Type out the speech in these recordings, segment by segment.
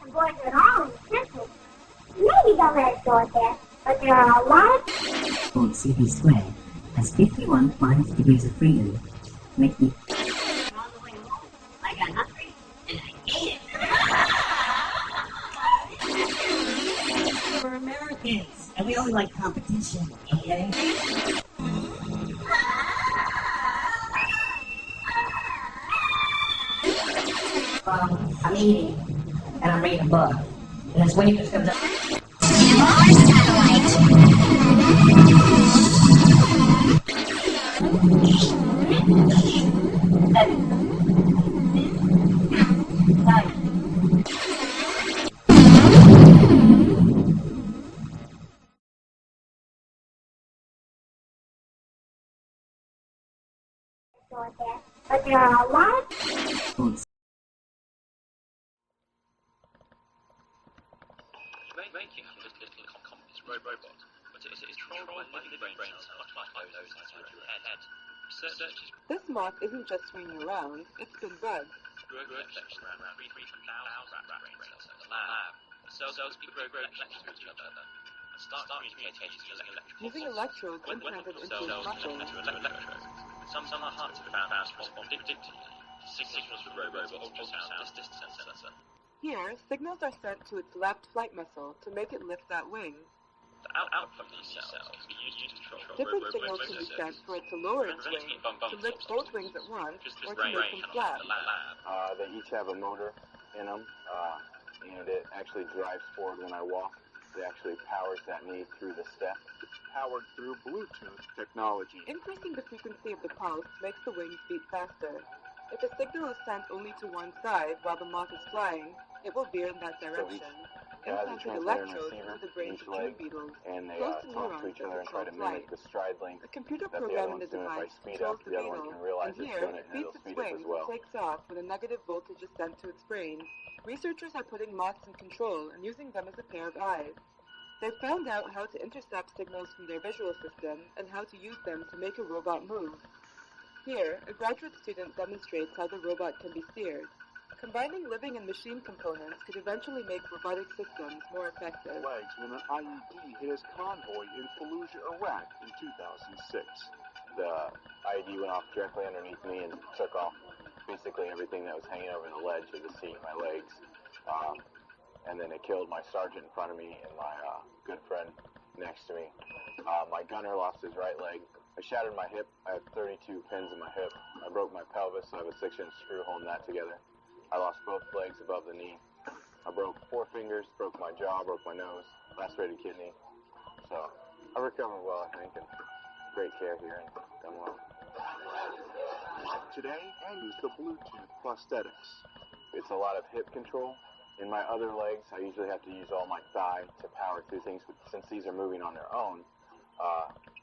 boys at all in the temple. Maybe they'll let us go at that, but there are a lot of... Called CP Square has 51 5 degrees of freedom, making... On the way home, I got hungry, and I ate it. We're Americans, and we only like competition, okay? I'm eating, and I'm reading a book, and this waitress comes up. But there are a lot of... Making a little complex robot, but it is controlled by living brains much like those inside your head. Researchers... This moth isn't just swinging around, it's been bugged. Grow collections around 3,000 brain cells in the lab. The cells grow collections with each other and start communicating using electrodes implanted into his muscles. Some are hard to found out respond predictably. Signals from robots or ultrasound distance sensor. Here, signals are sent to its left flight muscle to make it lift that wing. The output from these cells can be used to control Different signals can be sent for it to lower its wing, to lift both wings at once, or to make them flat. They each have a motor in them, and it actually drives forward when I walk. It actually powers that knee through the step. Powered through Bluetooth technology. Increasing the frequency of the pulse makes the wings beat faster. If a signal is sent only to one side while the moth is flying, it will veer in that direction. Implanted electrodes into the brains of tree beetles, and they close to talk to neurons each other that and try to control mimic flight. the stride length A computer that the other program in the one's doing. If I device speed controls up, the the other one beetle, can realize and it's here, doing it, it and beats it'll its speed up wings as well. and takes off when a negative voltage is sent to its brain. Researchers are putting moths in control and using them as a pair of eyes. They've found out how to intercept signals from their visual system and how to use them to make a robot move. Here, a graduate student demonstrates how the robot can be steered. Combining living and machine components could eventually make robotic systems more effective. Legs when an IED hit his convoy in Fallujah, Iraq in 2006. The IED went off directly underneath me and took off basically everything that was hanging over the ledge of the seat, my legs. And then it killed my sergeant in front of me and my good friend next to me. My gunner lost his right leg. I shattered my hip. I have 32 pins in my hip. I broke my pelvis, so I have a 6-inch screw holding that together. I lost both legs above the knee. I broke 4 fingers, broke my jaw, broke my nose, lacerated kidney. So I recovered well, I think, and great care here and done well. Today, I use the Bluetooth prosthetics. It's a lot of hip control. In my other legs, I usually have to use all my thigh to power through things, but since these are moving on their own,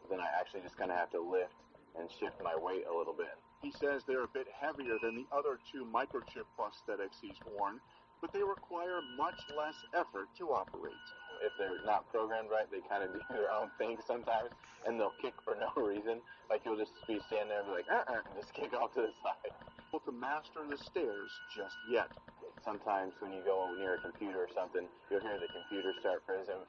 then I actually just kind of have to lift and shift my weight a little bit. He says they're a bit heavier than the other 2 microchip prosthetics he's worn, but they require much less effort to operate. If they're not programmed right, they kind of do their own thing sometimes, and they'll kick for no reason. Like you'll just be standing there and be like, and just kick off to the side. Able to master the stairs just yet. Sometimes when you go near a computer or something, you'll hear the computer start frizzing,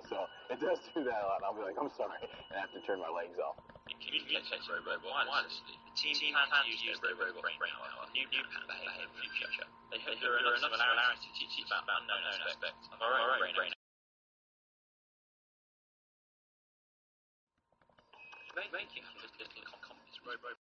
so it does do that a lot. And I'll be like, I'm sorry, and I have to turn my legs off. Communicate robot wirelessly. The team plans to use their robot brain power. New pattern behavior in the future. They hope there are enough similarities to teach about unknown aspects of our own brain. Making a little complex robot.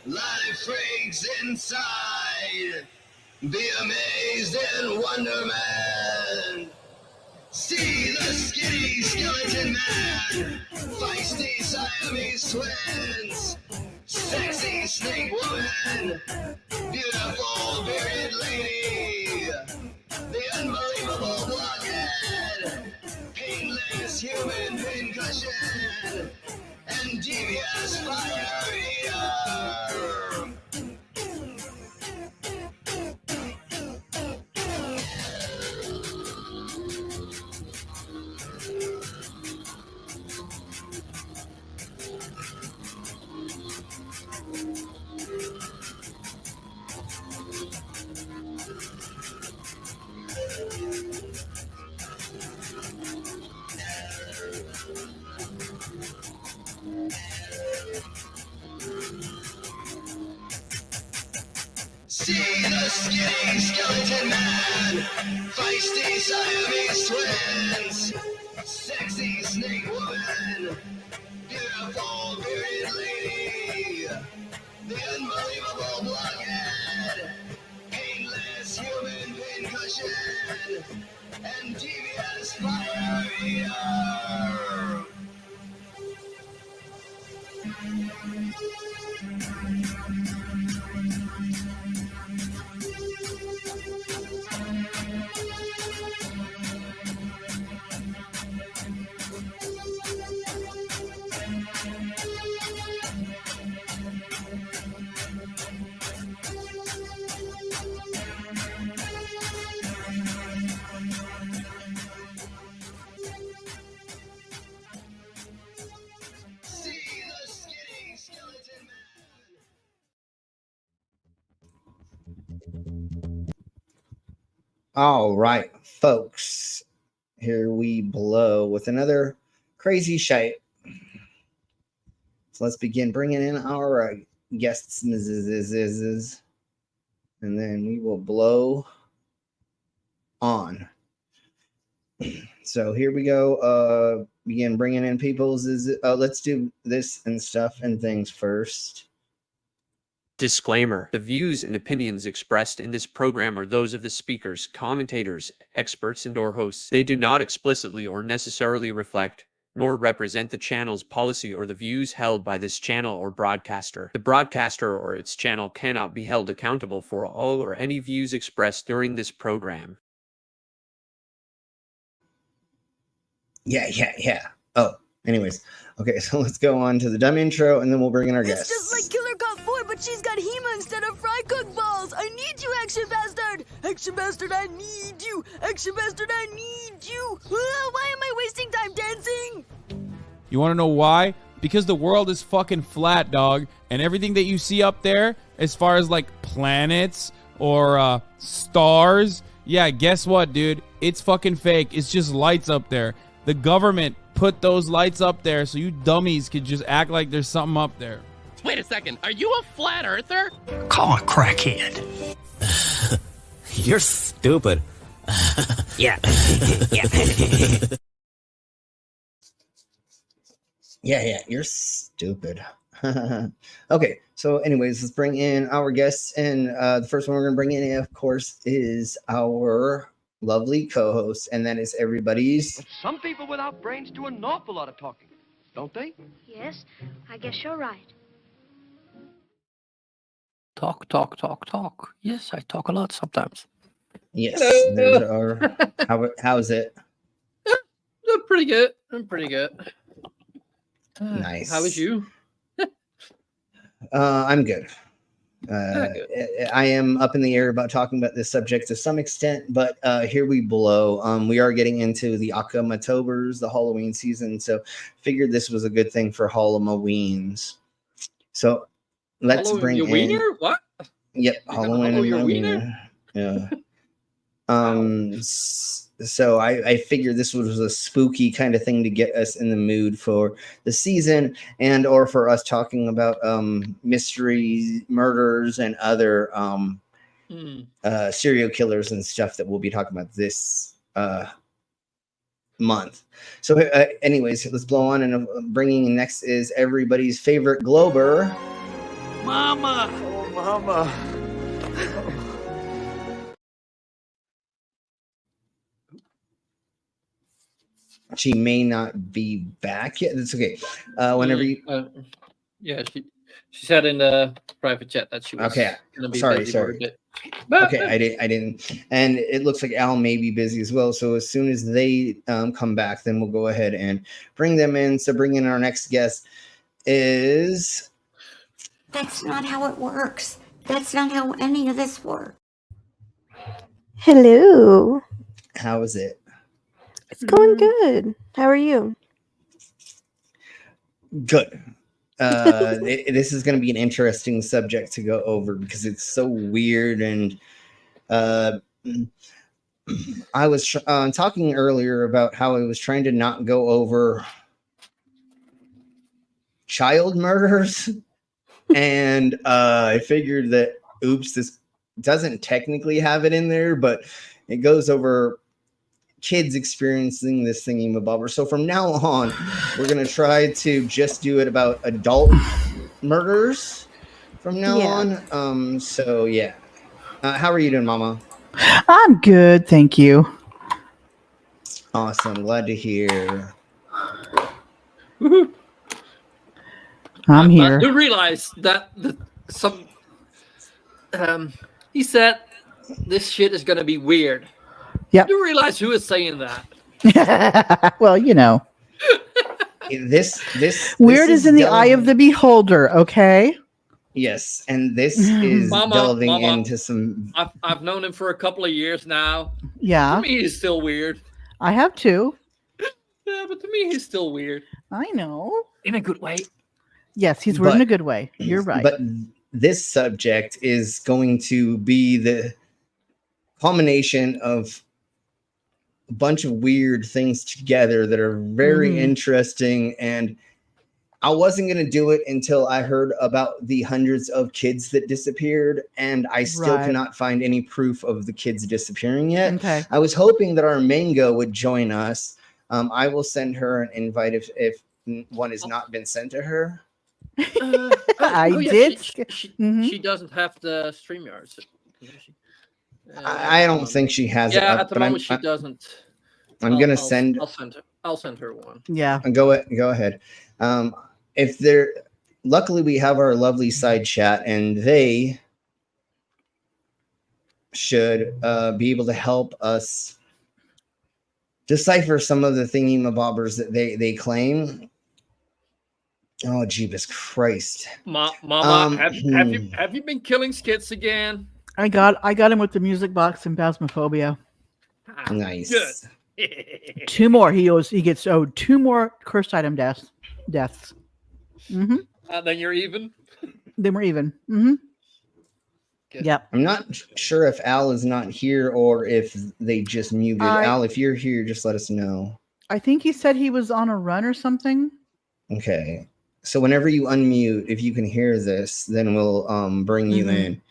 Life freaks inside. Be amazed in wonderment. See the skinny skeleton man. Feisty Siamese twins. Sexy snake woman. Beautiful bearded lady. The unbelievable blockhead. Painless human pincushion. And devious fire eater. See the skinny skeleton man, feisty Siamese twins, sexy snake woman, beautiful bearded lady, the unbelievable blockhead, painless human pincushion, and devious fire eater. All right, folks. Here we blow with another crazy shite. So let's begin bringing in our guests, and then we will blow on. So here we go. Begin bringing in people's. Let's do this and stuff and things first. Disclaimer: the views and opinions expressed in this program are those of the speakers, commentators, experts, and/or hosts. They do not explicitly or necessarily reflect nor represent the channel's policy or the views held by this channel or broadcaster. The broadcaster or its channel cannot be held accountable for all or any views expressed during this program. Yeah. Oh, anyways. Okay, so let's go on to the dumb intro, and then we'll bring in our guests. It's just like Killer Cop 4, but she's got Hema instead of fry cook balls. I need you, Action Bastard. Action Bastard, I need you. Action Bastard, I need you. Why am I wasting time dancing? You want to know why? Because the world is fucking flat, dog. And everything that you see up there, as far as like planets or stars, yeah, guess what, dude? It's fucking fake. It's just lights up there. The government put those lights up there so you dummies could just act like there's something up there. Wait a second. Are you a flat earther? Call a crackhead. You're stupid. Yeah. Yeah, you're stupid. Okay, so anyways, let's bring in our guests. And the first one we're going to bring in, of course, is our lovely co-host, and that is everybody's. But some people without brains do an awful lot of talking, don't they? Yes, I guess you're right. Talk. Yes, I talk a lot sometimes. Yes, there are. How's it? I'm pretty good. Nice. How was you? I'm good. I am up in the air about talking about this subject to some extent, but here we blow. We are getting into the October's, the Halloween season, so figured this was a good thing for Halloweens. So let's bring in wiener? What? Yep, Halloween and my wiener. Yeah. So I figured this was a spooky kind of thing to get us in the mood for the season, and or for us talking about mystery murders and other serial killers and stuff that we'll be talking about this month. So anyways, let's blow on, and bringing in next is everybody's favorite Glober, Mama! Oh, Mama. She may not be back yet. That's okay. Whenever you. Yeah, she said in the private chat that she was Okay. gonna be Sorry. busy for a bit. Okay, I didn't. And it looks like Al may be busy as well. So as soon as they come back, then we'll go ahead and bring them in. So bring in our next guest is. That's not how it works. That's not how any of this works. Hello. How is it? It's going good. How are you? Good. This is going to be an interesting subject to go over because it's so weird. And I was talking earlier about how I was trying to not go over child murders. And I figured that, oops, this doesn't technically have it in there, but it goes over kids experiencing this thingy-mabobber. So from now on, we're going to try to just do it about adult murders from now on. So, yeah. How are you doing, Mama? I'm good, thank you. Awesome. Glad to hear. I'm here. I do realize that he said this shit is gonna be weird. Yep. Do you realize who is saying that? Well, you know. This weird is in the eye of the beholder, okay? Yes, and this is delving Mama, into some. I've known him for a couple of years now. Yeah. To me, he's still weird. I have too. Yeah, but to me, he's still weird. I know. In a good way. Yes, he's weird in a good way. You're right. But this subject is going to be the culmination of a bunch of weird things together that are very interesting. And I wasn't going to do it until I heard about the hundreds of kids that disappeared. And I still cannot find any proof of the kids disappearing yet. Okay. I was hoping that our Mango would join us. I will send her an invite if one has not been sent to her. I did. She doesn't have the StreamYard. I don't think she has it. Yeah, at the moment she doesn't. I'm gonna send. I'll send her one. Yeah. Go ahead. If there, luckily we have our lovely side chat, and they should be able to help us decipher some of the thingy-mabobbers that they claim. Oh, Jeebus Christ. Mama, have you been killing skits again? I got him with the music box and Phasmophobia. Nice. Good. 2 more. He gets owed 2 more cursed item deaths. Mm-hmm. Then you're even. Then we're even. Mm-hmm. Yep. I'm not sure if Al is not here or if they just muted. Al, if you're here, just let us know. I think he said he was on a run or something. Okay. So whenever you unmute, if you can hear this, then we'll bring you in.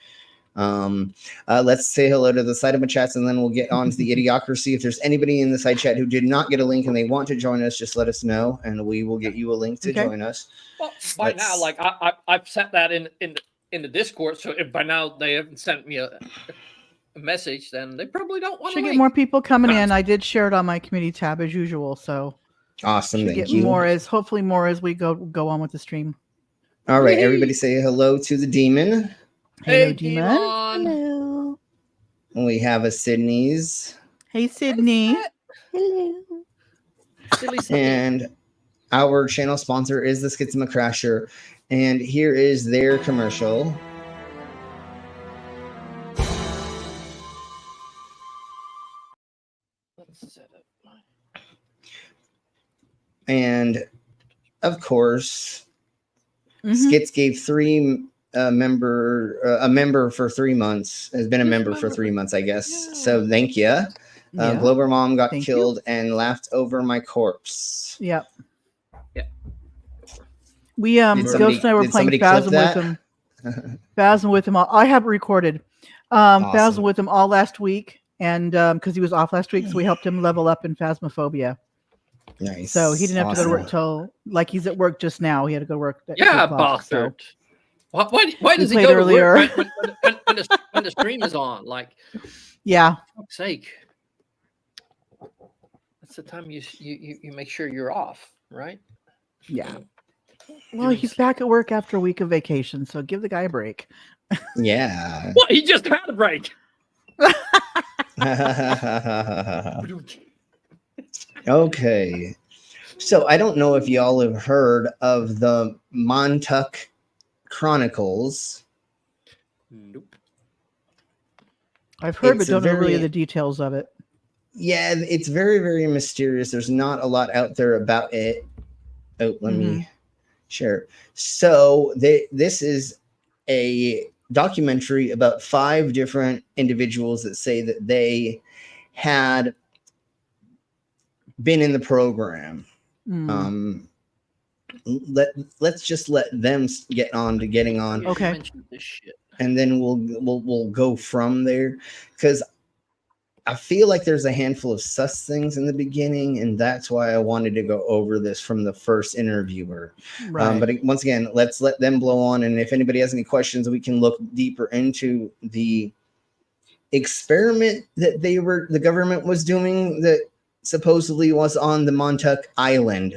Let's say hello to the side of my chats, and then we'll get on to the idiocracy. If there's anybody in the side chat who did not get a link and they want to join us, just let us know, and we will get you a link to join us. Well, by now, like I've set that in the Discord, so if by now they haven't sent me a message, then they probably don't want to. Should get more people coming in. I did share it on my community tab as usual, so awesome. Thank get you. Hopefully more as we go on with the stream. All right, everybody, say hello to the demon. Hello, demon. Hello. And we have a Sydney's. Hey, Sydney. Hello. And our channel sponsor is the Schizma Crasher. And here is their commercial. And of course, Skits gave a member for 3 months, has been a member for 3 months, I guess. So thank you. Glober Mom got killed and laughed over my corpse. Yep. Yeah. We Ghost and I were playing Phasm with him. Phasm with him. I have it recorded. Phasm with him all last week, and because he was off last week, so we helped him level up in Phasmophobia. Nice. So he didn't have to go to work till, like, he's at work just now. He had to go to work. Bastard. Why does he played go earlier. to work when the stream is on? Like, Yeah. for fuck's sake. That's the time you make sure you're off, right? Yeah. Well, he's back at work after a week of vacation, so give the guy a break. Yeah. Well, he just had a break. Okay. So I don't know if y'all have heard of the Montauk Chronicles. Nope. I've heard, It's but don't know really very- the details of it. Yeah, it's very, very mysterious. There's not a lot out there about it. Oh, let me share. So this is a documentary about 5 different individuals that say that they had been in the program. Let's just let them get on to getting on. Okay. This shit. And then we'll go from there, because I feel like there's a handful of sus things in the beginning, and that's why I wanted to go over this from the first interviewer. Right. But once again, let's let them blow on, and if anybody has any questions, we can look deeper into the experiment that the government was doing that supposedly was on the Montauk Island.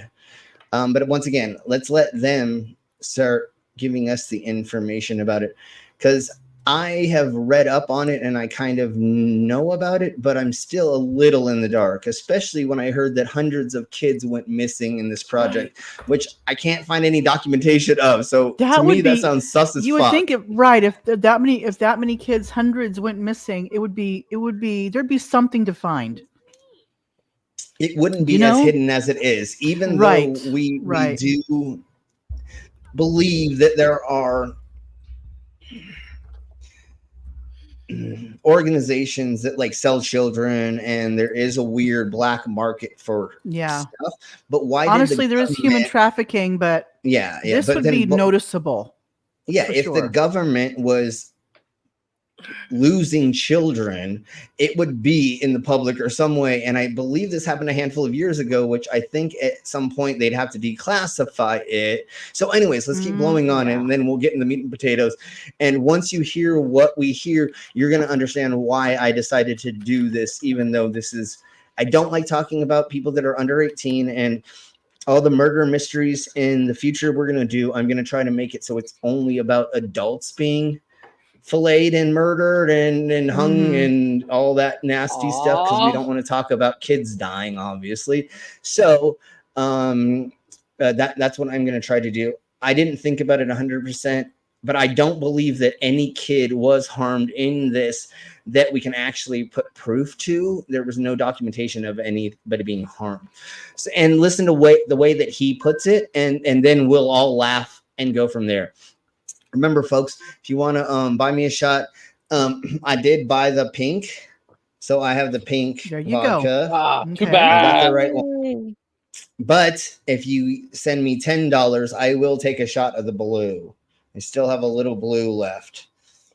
But once again, let's let them start giving us the information about it, because I have read up on it and I kind of know about it, but I'm still a little in the dark, especially when I heard that hundreds of kids went missing in this project, which I can't find any documentation of. So to me, that sounds sus as You fuck. would think it right if that many kids, hundreds went missing, it would be there'd be something to find. It wouldn't be as hidden as it is, even though we do believe that there are organizations that like sell children, and there is a weird black market for stuff. But why? Honestly, there is human trafficking, but this would be noticeable. Yeah, if the government was losing children, it would be in the public or some way. And I believe this happened a handful of years ago, which I think at some point they'd have to declassify it. So anyways, let's keep blowing on and then we'll get into meat and potatoes. And once you hear what we hear, you're going to understand why I decided to do this, even though I don't like talking about people that are under 18, and all the murder mysteries in the future we're going to do, I'm going to try to make it so it's only about adults being filleted and murdered and hung and all that nasty stuff, because we don't want to talk about kids dying, obviously. So that's what I'm going to try to do. I didn't think about it 100%, but I don't believe that any kid was harmed in this that we can actually put proof to. There was no documentation of anybody being harmed. So, and listen to the way that he puts it, and then we'll all laugh and go from there. Remember, folks, if you want to buy me a shot, I did buy the pink. So I have the pink vodka. Too bad. I got the right one. But if you send me $10, I will take a shot of the blue. I still have a little blue left.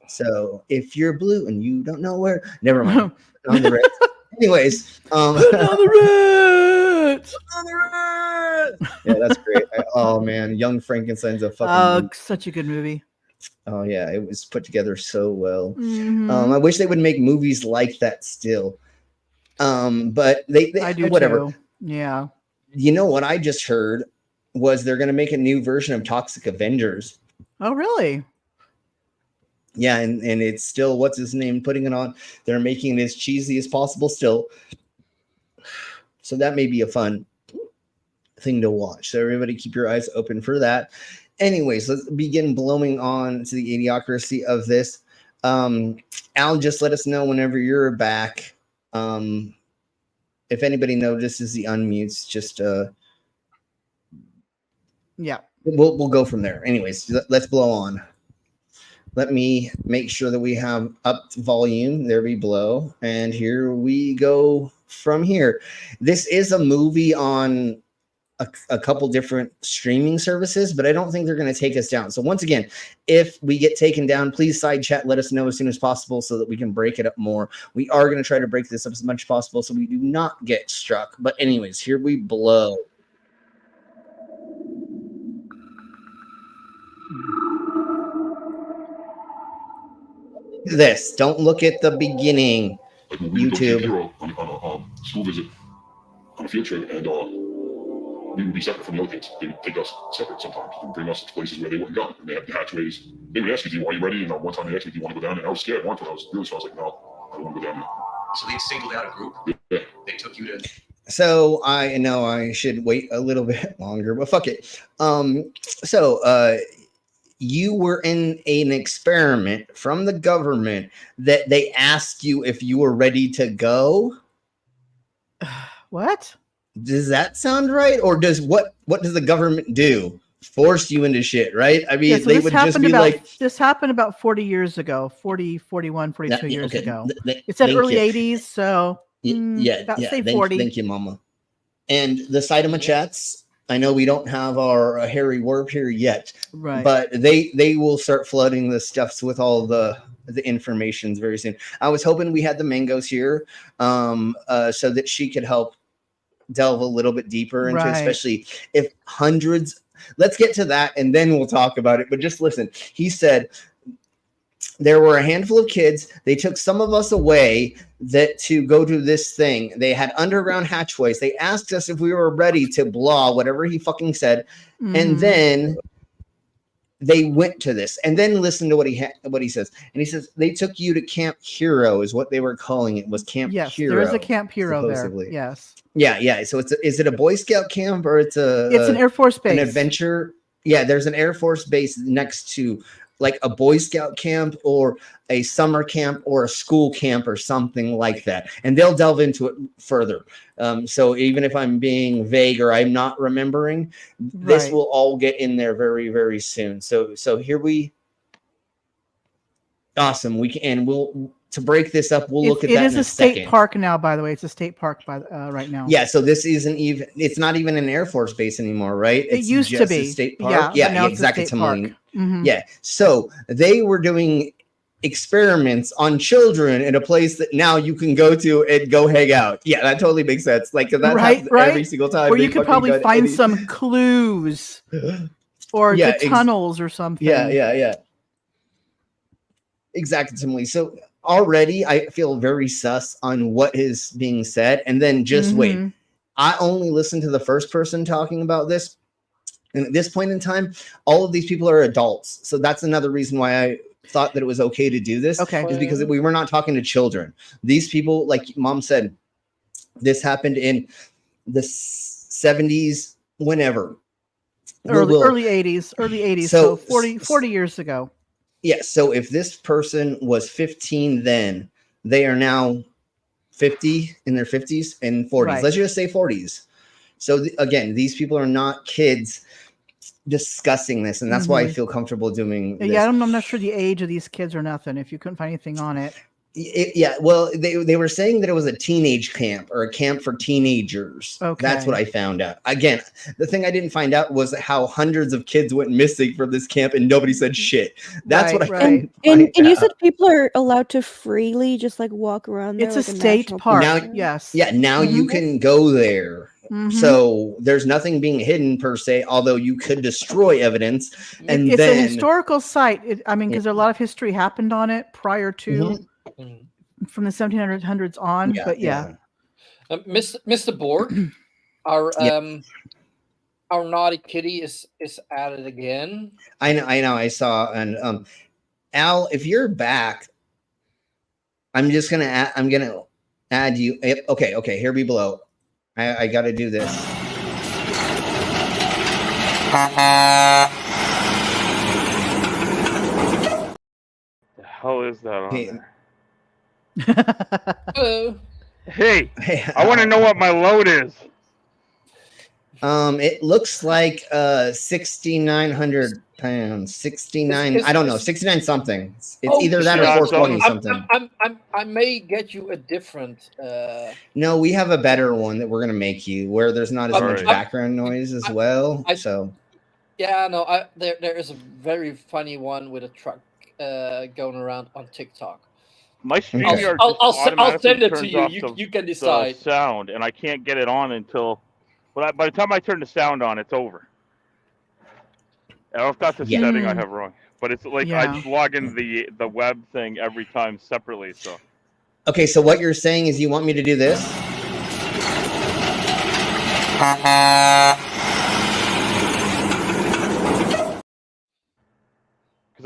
So if you're blue and you don't know where, never mind. On the red. Anyways, on the red. Yeah, that's great. Oh man, Young Frankenstein's a fucking such a good movie. Oh yeah, it was put together so well. Mhm. I wish they would make movies like that still. But they I do whatever. too. Yeah. You know what I just heard was they're going to make a new version of Toxic Avengers. Oh really? Yeah, and it's still, what's his name putting it on? They're making it as cheesy as possible still. So that may be a fun thing to watch. So everybody keep your eyes open for that. Anyways, let's begin blowing on to the idiocracy of this. Al, just let us know whenever you're back. If anybody notices the unmutes, just yeah. We'll go from there. Anyways, let's blow on. Let me make sure that we have up volume. There we blow. And here we go from here. This is a movie on a couple different streaming services, but I don't think they're going to take us down. So once again, if we get taken down, please side chat, let us know as soon as possible so that we can break it up more. We are going to try to break this up as much as possible so we do not get struck. But anyways, here we blow. this. Don't look at the beginning. Like when we would go to YouTube. Hero on a school visit, on a field trip, and we would be separate from the other kids. They would take us separate sometimes and bring us to places where they wouldn't go. And they had the hatchways. They would ask you, are you ready? And one time they asked me, do you want to go down there? And I was scared. One time I was really scared. I was like, no, I don't want to go down there. So they singled out a group? Yeah. They took you to... So I know I should wait a little bit longer, but fuck it. You were in an experiment from the government that they asked you if you were ready to go. What? Does that sound right? Or what does the government do? Force you into shit, right? I mean, so they would just be this happened about 40 years ago, 40, 41, 42 years ago. It said thank early you. 80s, so say 40. Thank you, Mama. And the Saitama chats, I know we don't have our Harry Warp here yet, right? But they will start flooding the stuffs with all the informations very soon. I was hoping we had the Mangoes here, so that she could help delve a little bit deeper into it, especially if hundreds. Let's get to that and then we'll talk about it. But just listen. He said there were a handful of kids. They took some of us away to go to this thing. They had underground hatchways. They asked us if we were ready to blah, whatever he fucking said. And then they went to this. And then listen to what he says. And he says they took you to Camp Hero is what they were calling it. Was Camp Hero. There is a Camp Hero supposedly. There. Yes. Yeah. So is it a Boy Scout camp or it's an Air Force base? An adventure. Yeah, there's an Air Force base next to like a Boy Scout camp or a summer camp or a school camp or something like that. And they'll delve into it further. So even if I'm being vague or I'm not remembering, this will all get in there very, very soon. So here awesome. To break this up, we'll look at that. It is a state park now, by the way. It's a state park right now. Yeah, so this isn't even. It's not even an Air Force base anymore, right? It used to be a state park. Yeah, exactly. Yeah, so they were doing experiments on children in a place that now you can go to and go hang out. Yeah, that totally makes sense. Like that happens every single time. Or you could probably find some clues or the tunnels or something. Yeah. Exactly. So already I feel very sus on what is being said. And then just wait. I only listen to the first person talking about this. And at this point in time, all of these people are adults. So that's another reason why I thought that it was okay to do this. Is because we were not talking to children. These people, like Mom said, this happened in the 70s, whenever. Early 80s. So 40 years ago. Yeah, so if this person was 15 then, they are now 50 in their 50s and 40s. Right. Let's just say 40s. So again, these people are not kids discussing this, and that's why I feel comfortable doing this. Yeah, I'm not sure the age of these kids or nothing, if you couldn't find anything on it. Well, they were saying that it was a teenage camp or a camp for teenagers. Okay. That's what I found out. Again, the thing I didn't find out was how hundreds of kids went missing from this camp and nobody said shit. That's what I found. And you said people are allowed to freely just like walk around there. It's a state park. Yes. Yeah, now you can go there. So there's nothing being hidden per se, although you could destroy evidence. And it's then a historical site. Because a lot of history happened on it prior to from the 1700s on. But Mr. Borg, our naughty kitty is at it again. I know. I saw. And Al, if you're back, I'm gonna add you. Okay. Here we below. I got to do this. The hell is that on there? Hello. Hey, I want to know what my load is. It looks like 6,900 pounds. 69. I don't know. 69 something. It's either that or 420 something. I may get you a different. No, we have a better one that we're gonna make you where there's not as much background noise as well. Yeah, no. There is a very funny one with a truck going around on TikTok. My StreamYard I'll send it to you. You can decide. The sound, and I can't get it on until. By the time I turn the sound on, it's over. I don't know if that's a setting I have wrong, but it's like I just log into the web thing every time separately. So Okay, so what you're saying is you want me to do this?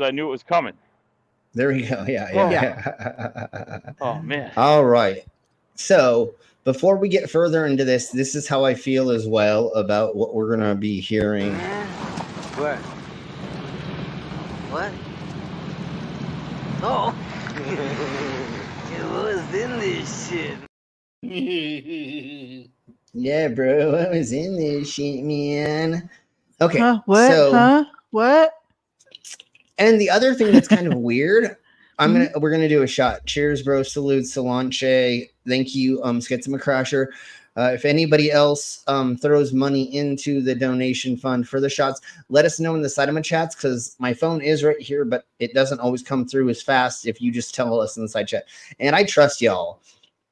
because I knew it was coming. There we go. Yeah. Oh man. All right. So before we get further into this is how I feel as well about what we're gonna be hearing. What? What? Oh. What was in this shit? Yeah, bro. What was in this shit, man? Okay. What? So, What? And the other thing that's kind of weird, we're gonna do a shot. Cheers, bro. Salute, Solanche. Thank you, Schizomacrasher. If anybody else throws money into the donation fund for the shots, let us know in the Saitama chats, because my phone is right here, but it doesn't always come through as fast if you just tell us in the side chat. And I trust y'all.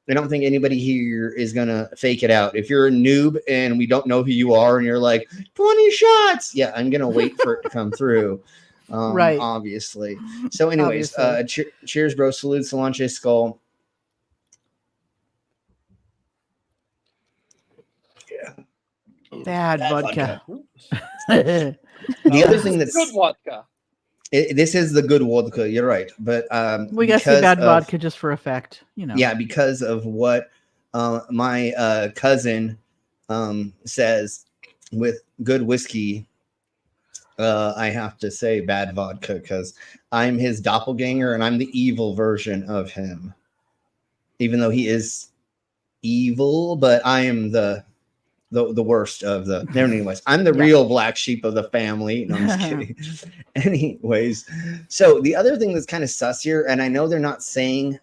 I don't think anybody here is gonna fake it out. If you're a noob and we don't know who you are and you're like 20 shots, yeah, I'm gonna wait for it to come through. Right. Obviously. So anyways, cheers, bro. Salute, Solanche Skull. Bad vodka. The other thing that's good vodka. This is the good vodka. You're right, but we got some bad vodka just for effect, you know. Yeah, because of what my cousin says with good whiskey. I have to say bad vodka because I'm his doppelganger and I'm the evil version of him. Even though he is evil, but I am the worst of the. Anyways, I'm the real black sheep of the family. No, I'm just kidding. Anyways, so the other thing that's kind of sus here, and I know they're not saying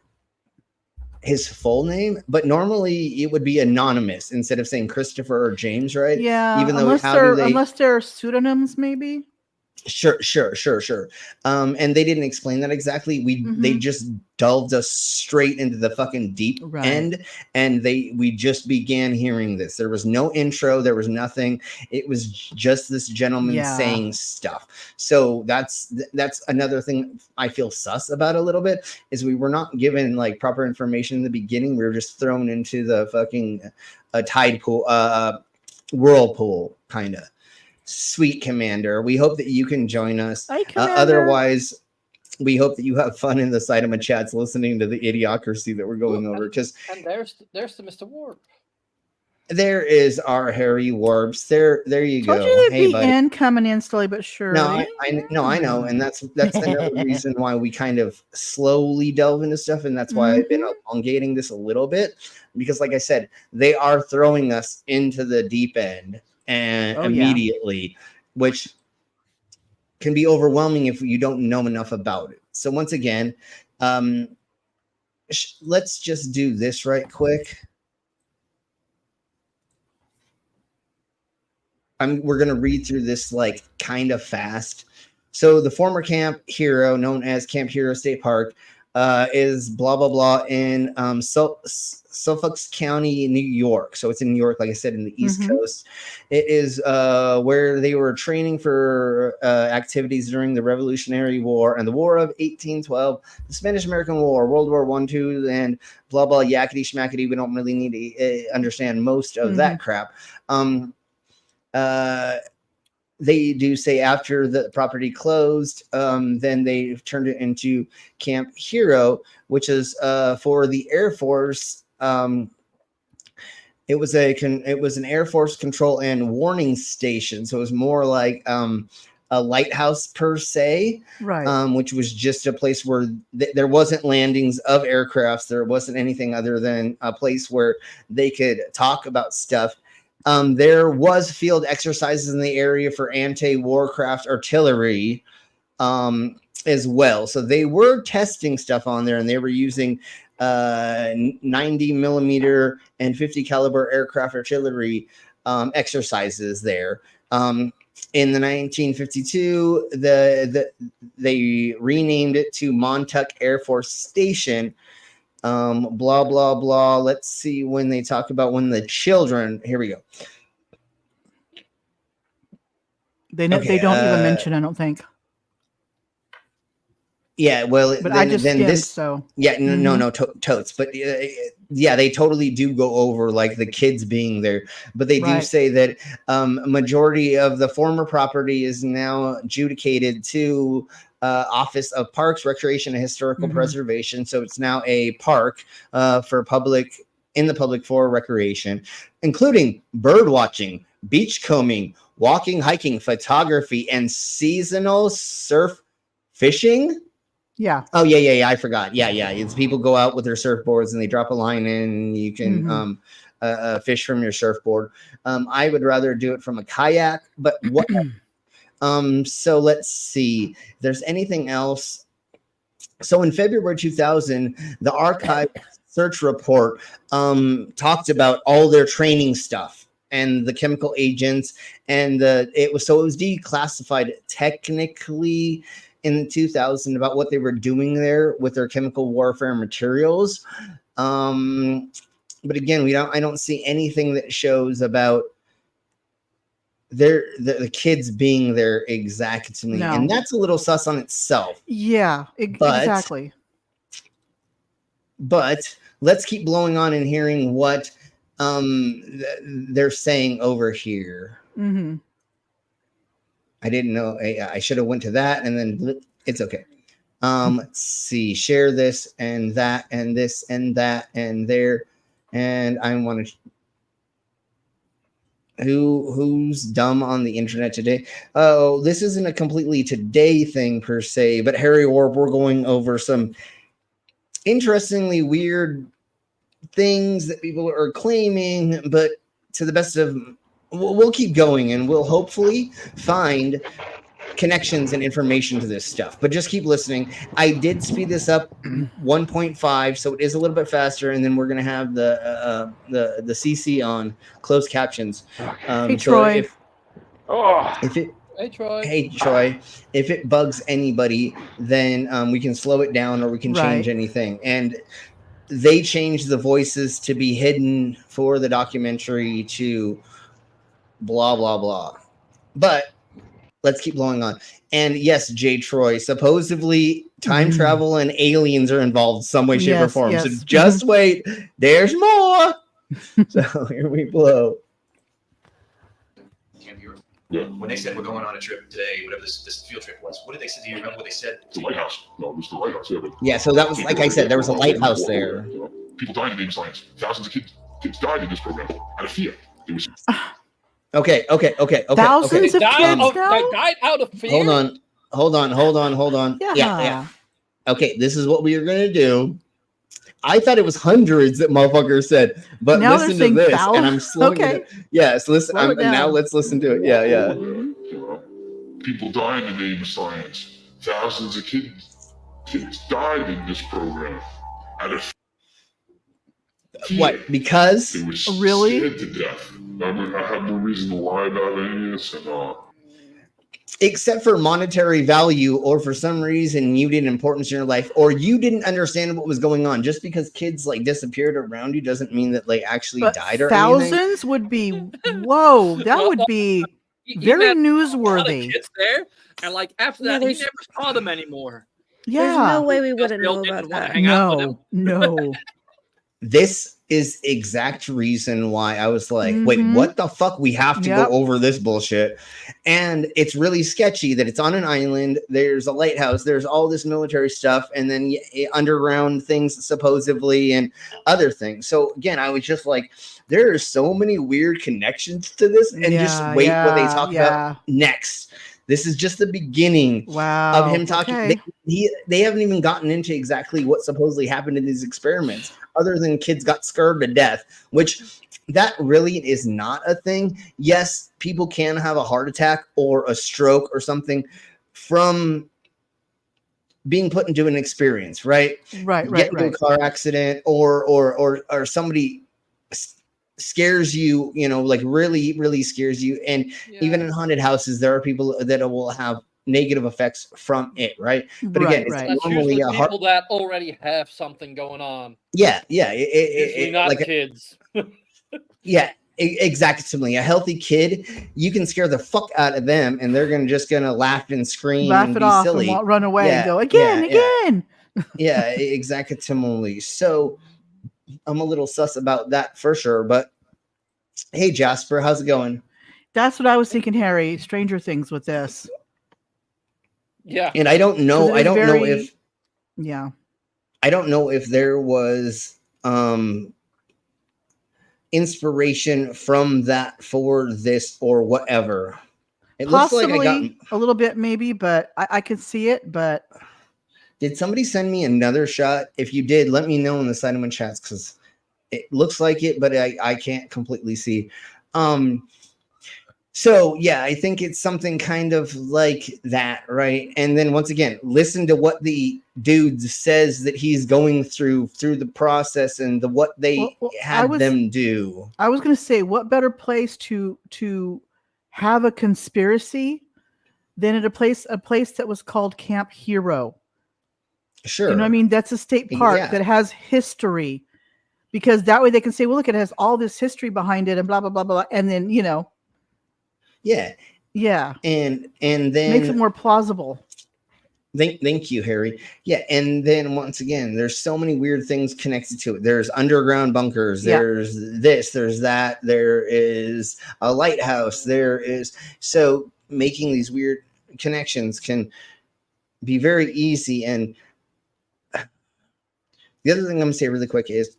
his full name, but normally it would be anonymous instead of saying Christopher or James, right? Yeah. Even though unless they're pseudonyms, maybe. Sure. And they didn't explain that exactly. They just delved us straight into the fucking deep end, and we just began hearing this. There was no intro, there was nothing. It was just this gentleman saying stuff. So that's another thing I feel sus about a little bit, is we were not given like proper information in the beginning. We were just thrown into the fucking tide pool, whirlpool kind of. Sweet Commander, we hope that you can join us. Hi, otherwise, we hope that you have fun in the Saitama chats listening to the idiocracy that we're going over. Because and there's the Mr. Warp. There is our Harry Warps. There you go. Told you there'd be N coming in slowly but surely. No, I know, and that's another reason why we kind of slowly delve into stuff, and that's why I've been elongating this a little bit, because, like I said, they are throwing us into the deep end. And immediately, which can be overwhelming if you don't know enough about it. So once again, let's just do this right quick. We're going to read through this like kind of fast. So the former Camp Hero, known as Camp Hero State Park, is blah, blah, blah in Suffolk County, New York. So it's in New York, like I said, in the East Coast. It is where they were training for activities during the Revolutionary War and the War of 1812, the Spanish-American War, World War I, II, and blah, blah, yakety schmackety. We don't really need to understand most of that crap. They do say after the property closed, then they turned it into Camp Hero, which is for the Air Force. It was an Air Force control and warning station, so it was more like a lighthouse per se, right? Which was just a place where there wasn't landings of aircrafts. There wasn't anything other than a place where they could talk about stuff. There was field exercises in the area for anti-warcraft artillery as well. So they were testing stuff on there, and they were using 90 millimeter and 50 caliber aircraft artillery exercises there. In the 1952, they renamed it to Montauk Air Force Station. Blah, blah, blah. Let's see when they talk about when the children. Here we go. They don't even mention, I don't think. Yeah, well, but then, I just then skimmed, this, so yeah, no, totes, but yeah, they totally do go over like the kids being there, but they do Right. say that majority of the former property is now adjudicated to Office of Parks, Recreation, and Historical Preservation, so it's now a park for in the public for recreation, including bird watching, beach combing, walking, hiking, photography, and seasonal surf fishing. Yeah. Oh yeah. I forgot. Yeah. It's people go out with their surfboards and they drop a line in. And you can fish from your surfboard. I would rather do it from a kayak, but what? So let's see. If there's anything else? So in February 2000, the archive search report talked about all their training stuff and the chemical agents, and it was declassified technically in 2000 about what they were doing there with their chemical warfare materials. But again, I don't see anything that shows about the kids being there exactly. No. And that's a little sus on itself. Yeah, exactly. But let's keep blowing on and hearing what they're saying over here. I didn't know. I should have went to that, and then it's okay. Let's see. Share this and that and this and that and there, and I want to. Who's dumb on the internet today? Oh, this isn't a completely today thing per se, but Harry Warp, we're going over some interestingly weird things that people are claiming, but to the best of, we'll keep going and we'll hopefully find connections and information to this stuff, but just keep listening. I did speed this up 1.5, so it is a little bit faster, and then we're gonna have the CC on closed captions. Hey, Troy. Hey Troy, if it bugs anybody, then we can slow it down or we can change anything. And they changed the voices to be hidden for the documentary to blah blah blah. But let's keep blowing on. And yes, J. Troy, supposedly time travel and aliens are involved some way, shape, or form. So just wait. There's more. So here we blow. Yeah. When they said we're going on a trip today, whatever this field trip was, what did they say? Do you remember what they said? The lighthouse. No, it was the lighthouse. Yeah, yeah, so that was, like I said, there was a lighthouse there. People died in name science. Thousands of kids died in this program out of fear. It was. Okay. Thousands of kids now? They died out of fear? Hold on. Yeah. Okay, this is what we are going to do. I thought it was hundreds that motherfuckers said, but now listen to this, and I'm slowing okay. it. Yeah, so listen. Now let's listen to it. Yeah. People died in the name of science. Thousands of kids died in this program out of fear. What? Because they were really scared to death. I have no reason to lie about any of this, and except for monetary value, or for some reason you didn't importance in your life, or you didn't understand what was going on. Just because kids like disappeared around you doesn't mean that they actually died or thousands anything. Would be whoa. That would be very newsworthy. Kids there, and like after that, he never saw them anymore. Yeah, there's no way we wouldn't know about that. No. This is exact reason why I was like, wait, what the fuck? We have to go over this bullshit. And it's really sketchy that it's on an island. There's a lighthouse. There's all this military stuff. And then underground things, supposedly, and other things. So again, I was just like, there are so many weird connections to this. And just wait what they talk about next. This is just the beginning of him talking. Okay. They haven't even gotten into exactly what supposedly happened in these experiments, other than kids got scared to death, which that really is not a thing. Yes, people can have a heart attack or a stroke or something from being put into an experience, right? Right. Get into a car accident or somebody scares you, like really, really scares you. And even in haunted houses, there are people that will have negative effects from it, right? But again, it's normally people that already have something going on. Yeah. Usually not like kids. Yeah, Exactly. A healthy kid, you can scare the fuck out of them, and they're just gonna laugh and scream, laugh and it be off, silly, and run away, and go yeah, again. Yeah, exactly. So I'm a little sus about that for sure. But hey, Jasper, how's it going? That's what I was thinking, Harry. Stranger Things with this. Yeah. And I don't know. I don't know if. Yeah. I don't know if there was inspiration from that for this or whatever. It Possibly looks like I got a little bit, maybe, but I could see it. But did somebody send me another shot? If you did, let me know in the Cinnamon chats, because it looks like it, but I can't completely see. So yeah, I think it's something kind of like that, right? And then once again, listen to what the dude says that he's going through the process and what they had them do. I was going to say, what better place to have a conspiracy than at a place that was called Camp Hero? Sure. You know what I mean? That's a state park that has history, because that way they can say, well, look, it has all this history behind it and blah, blah, blah, blah. And then, Yeah. And then makes it more plausible. Thank you, Harry. Yeah. And then once again, there's so many weird things connected to it. There's underground bunkers. There's this, there's that. There is a lighthouse. So making these weird connections can be very easy. And the other thing I'm going to say really quick is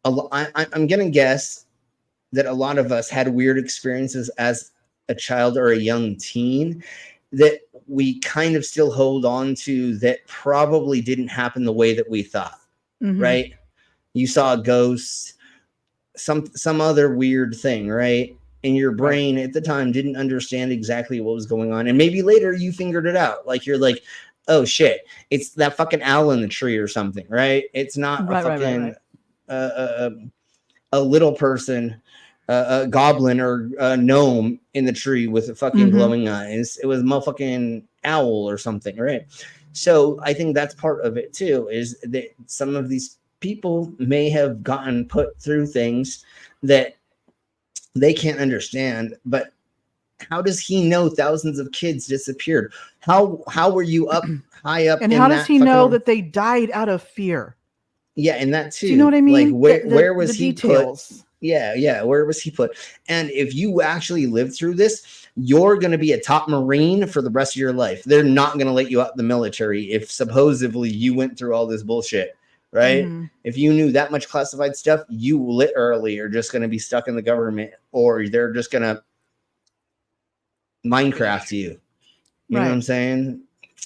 I'm going to guess that a lot of us had weird experiences as a child or a young teen that we kind of still hold on to, that probably didn't happen the way that we thought, right? You saw a ghost, some other weird thing, right? And your brain at the time didn't understand exactly what was going on. And maybe later you figured it out. Like you're like, oh shit, it's that fucking owl in the tree or something, right? It's not a fucking a little person, a goblin or a gnome in the tree with fucking glowing eyes. It was a motherfucking owl or something, right? So I think that's part of it too, is that some of these people may have gotten put through things that they can't understand. But how does he know thousands of kids disappeared? How were you up high up? And how does he know that they died out of fear? Yeah, and that too. Do you know what I mean? Like where was he details? Put? Yeah. Where was he put? And if you actually lived through this, you're going to be a top Marine for the rest of your life. They're not going to let you out the military if supposedly you went through all this bullshit, right? If you knew that much classified stuff, you literally are just going to be stuck in the government, or they're just going to Minecraft you. You know what I'm saying?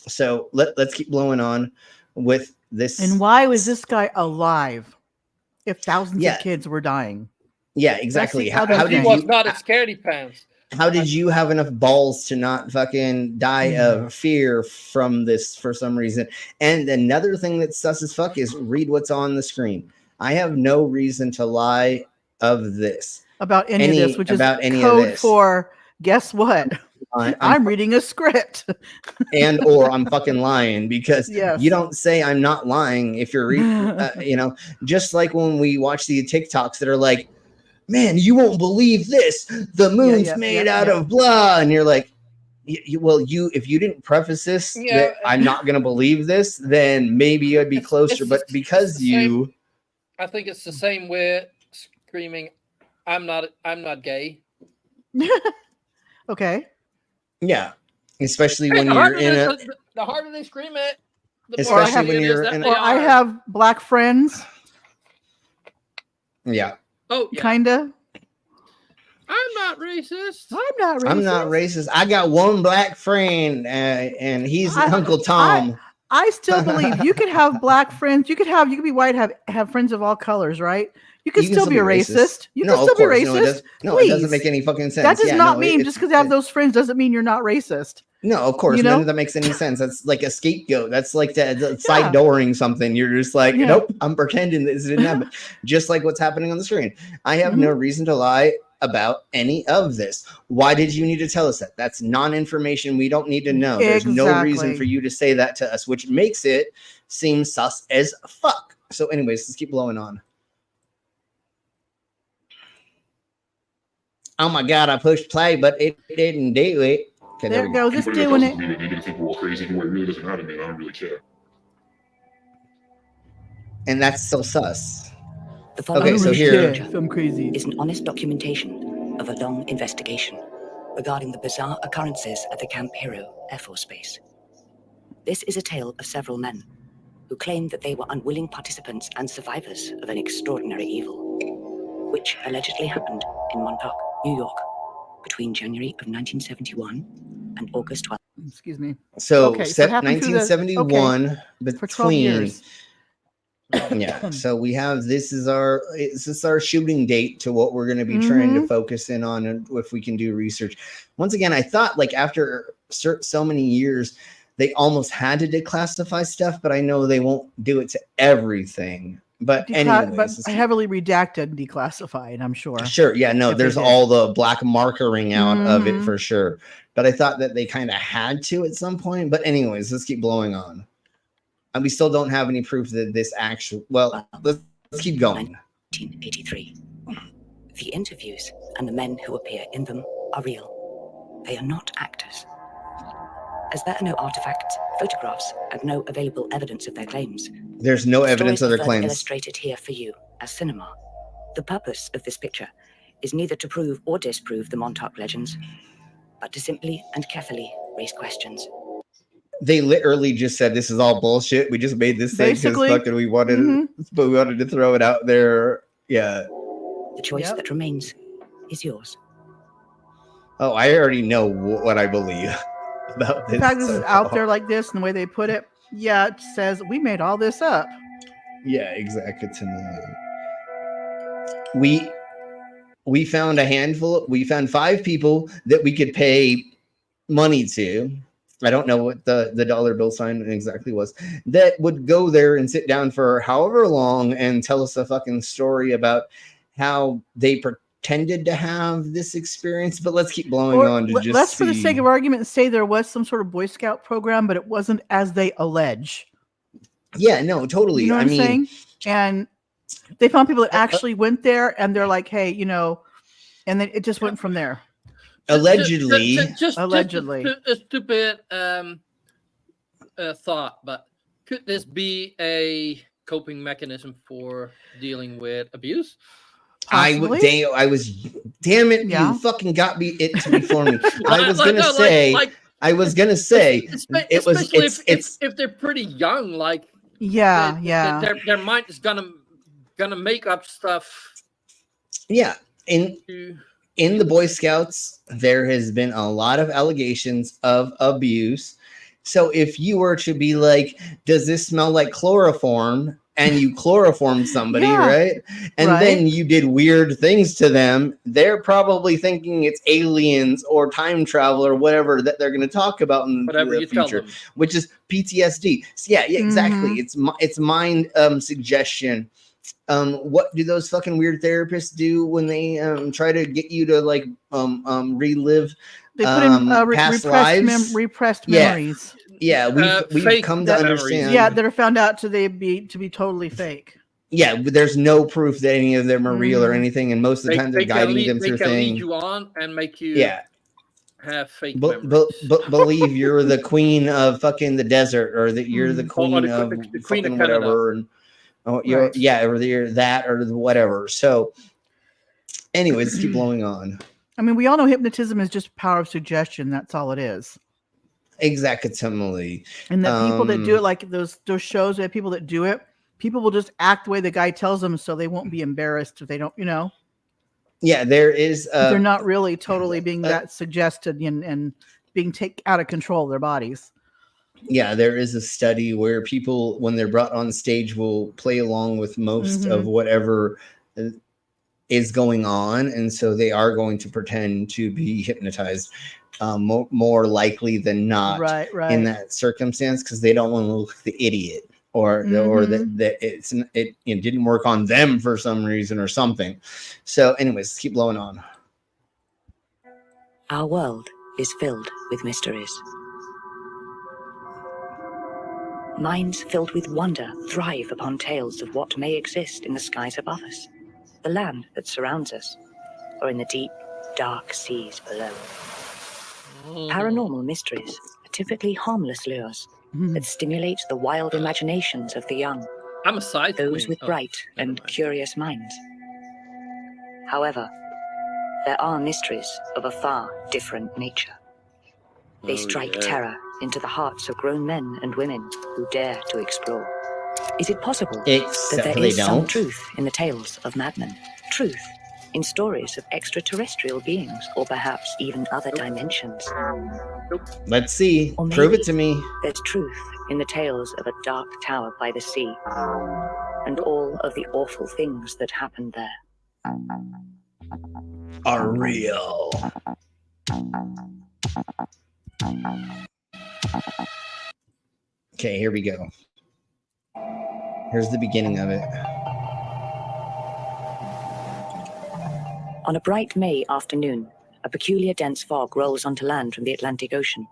So let's keep blowing on with this. And why was this guy alive if thousands of kids were dying? Yeah, exactly. How did he was not a scaredy pants. How did you have enough balls to not fucking die of fear from this for some reason? And another thing that's sus as fuck is read what's on the screen. I have no reason to lie of this. About any of this, which is any code for, guess what? I'm reading a script. And or I'm fucking lying, because you don't say I'm not lying if you're reading, just like when we watch the TikToks that are like, man, you won't believe this. The moon's made out of blah. And you're like, if you didn't preface this, that I'm not going to believe this, then maybe I'd be closer. But because you... I think it's the same way screaming, I'm not gay. Okay. Yeah. Especially when you're in a... The harder they scream it, the more especially when you're in I have black friends. Yeah. Oh, yeah. Kinda. I'm not racist. I'm not racist. I got one black friend, and he's Uncle Tom. I still believe you could have black friends. You could be white, have friends of all colors, right? You can still be a racist. You can still be racist. No, it doesn't make any fucking sense. That does not mean just because you have those friends doesn't mean you're not racist. No, of course, none of that makes any sense. That's like a scapegoat. That's like the side dooring something. You're just like, nope, I'm pretending this didn't happen. Just like what's happening on the screen. I have no reason to lie about any of this. Why did you need to tell us that? That's non-information we don't need to know. There's no reason for you to say that to us, which makes it seem sus as fuck. So anyways, let's keep blowing on. Oh my God, I pushed play, but it didn't do it. Okay, There we it goes. It's doing it. They're going to think we're all crazy, even when it really doesn't matter to me, and I don't really care. And that's still sus. The following Okay, so here I'm crazy. is an honest documentation of a long investigation regarding the bizarre occurrences at the Camp Hero Air Force Base. This is a tale of several men who claim that they were unwilling participants and survivors of an extraordinary evil, which allegedly happened in Montauk, New York, between January of 1971 and August 12th. Excuse me. So, okay, so 1971 for 12 years. Yeah, so we have this is our shooting date to what we're going to be trying to focus in on, and if we can do research. Once again, I thought like after so many years, they almost had to declassify stuff, but I know they won't do it to everything. But anyways, but heavily redacted and declassified, I'm sure. Sure, yeah, no, there's all the black markering out of it for sure. But I thought that they kind of had to at some point. But anyways, let's keep blowing on. And we still don't have any proof that this actual. Well, let's keep going. 1983. The interviews and the men who appear in them are real. They are not actors. As there are no artifacts, photographs, and no available evidence of their claims, there's no evidence of their claims illustrated here for you as cinema. The purpose of this picture is neither to prove or disprove the Montauk legends, but to simply and carefully raise questions. They literally just said this is all bullshit. We just made this thing because fucking we wanted, but we wanted to throw it out there. Yeah. The choice that remains is yours. Oh, I already know what I believe about this. The fact this is out there like this and the way they put it, yeah, it says we made all this up. Yeah, exactly. We found a handful. We found 5 people that we could pay money to. I don't know what the dollar bill sign exactly was, that would go there and sit down for however long and tell us a fucking story about how they pretended to have this experience. But let's keep blowing on to just let's, for the sake of argument, say there was some sort of Boy Scout program, but it wasn't as they allege. Yeah, no, totally. You know what I'm saying? And they found people that actually went there, and they're like, hey, and then it just went from there. Allegedly. Allegedly. A stupid thought, but could this be a coping mechanism for dealing with abuse? Damn it, Yeah. you fucking got me it to be for me. I was gonna say if they're pretty young, their mind is gonna make up stuff. Yeah, in the Boy Scouts, there has been a lot of allegations of abuse. So if you were to be like, does this smell like chloroform? And you chloroformed somebody, right? And then you did weird things to them. They're probably thinking it's aliens or time travel or whatever that they're going to talk about in the future, which is PTSD. So yeah, exactly. It's mind suggestion. What do those fucking weird therapists do when they try to get you to like relive past lives? Repressed memories. Yeah, we've come to understand. Yeah, that are found out to be totally fake. Yeah, there's no proof that any of them are real or anything, and most of the time they're guiding them through things. They can lead you on and make you have fake memories. Believe you're the queen of fucking the desert, or that you're the queen of fucking whatever, and or you're that or whatever. So, anyways, keep blowing on. I mean, we all know hypnotism is just power of suggestion. That's all it is. Exactly. And the people that do it, like those shows, that people that do it, people will just act the way the guy tells them, so they won't be embarrassed if they don't, Yeah, there is. They're not really totally being that suggested and being out of control of their bodies. Yeah, there is a study where people, when they're brought on stage, will play along with most of whatever is going on, and so they are going to pretend to be hypnotized. More likely than not in that circumstance, because they don't want to look like the idiot or that it didn't work on them for some reason or something. So anyways, let's keep blowing on. Our world is filled with mysteries. Minds filled with wonder thrive upon tales of what may exist in the skies above us, the land that surrounds us, or in the deep, dark seas below. Paranormal mysteries are typically harmless lures that stimulate the wild imaginations of the young, I'm a side those queen. with Oh, bright and curious minds. However, there are mysteries of a far different nature. They strike terror into the hearts of grown men and women who dare to explore. Is it possible that there is some truth in the tales of madmen? Truth in stories of extraterrestrial beings, or perhaps even other dimensions? Let's see. Or Prove maybe it to me. there's truth in the tales of a dark tower by the sea and all of the awful things that happened there. Are real. Okay, here we go. Here's the beginning of it. On a bright May afternoon, a peculiar dense fog rolls onto land from the Atlantic Ocean.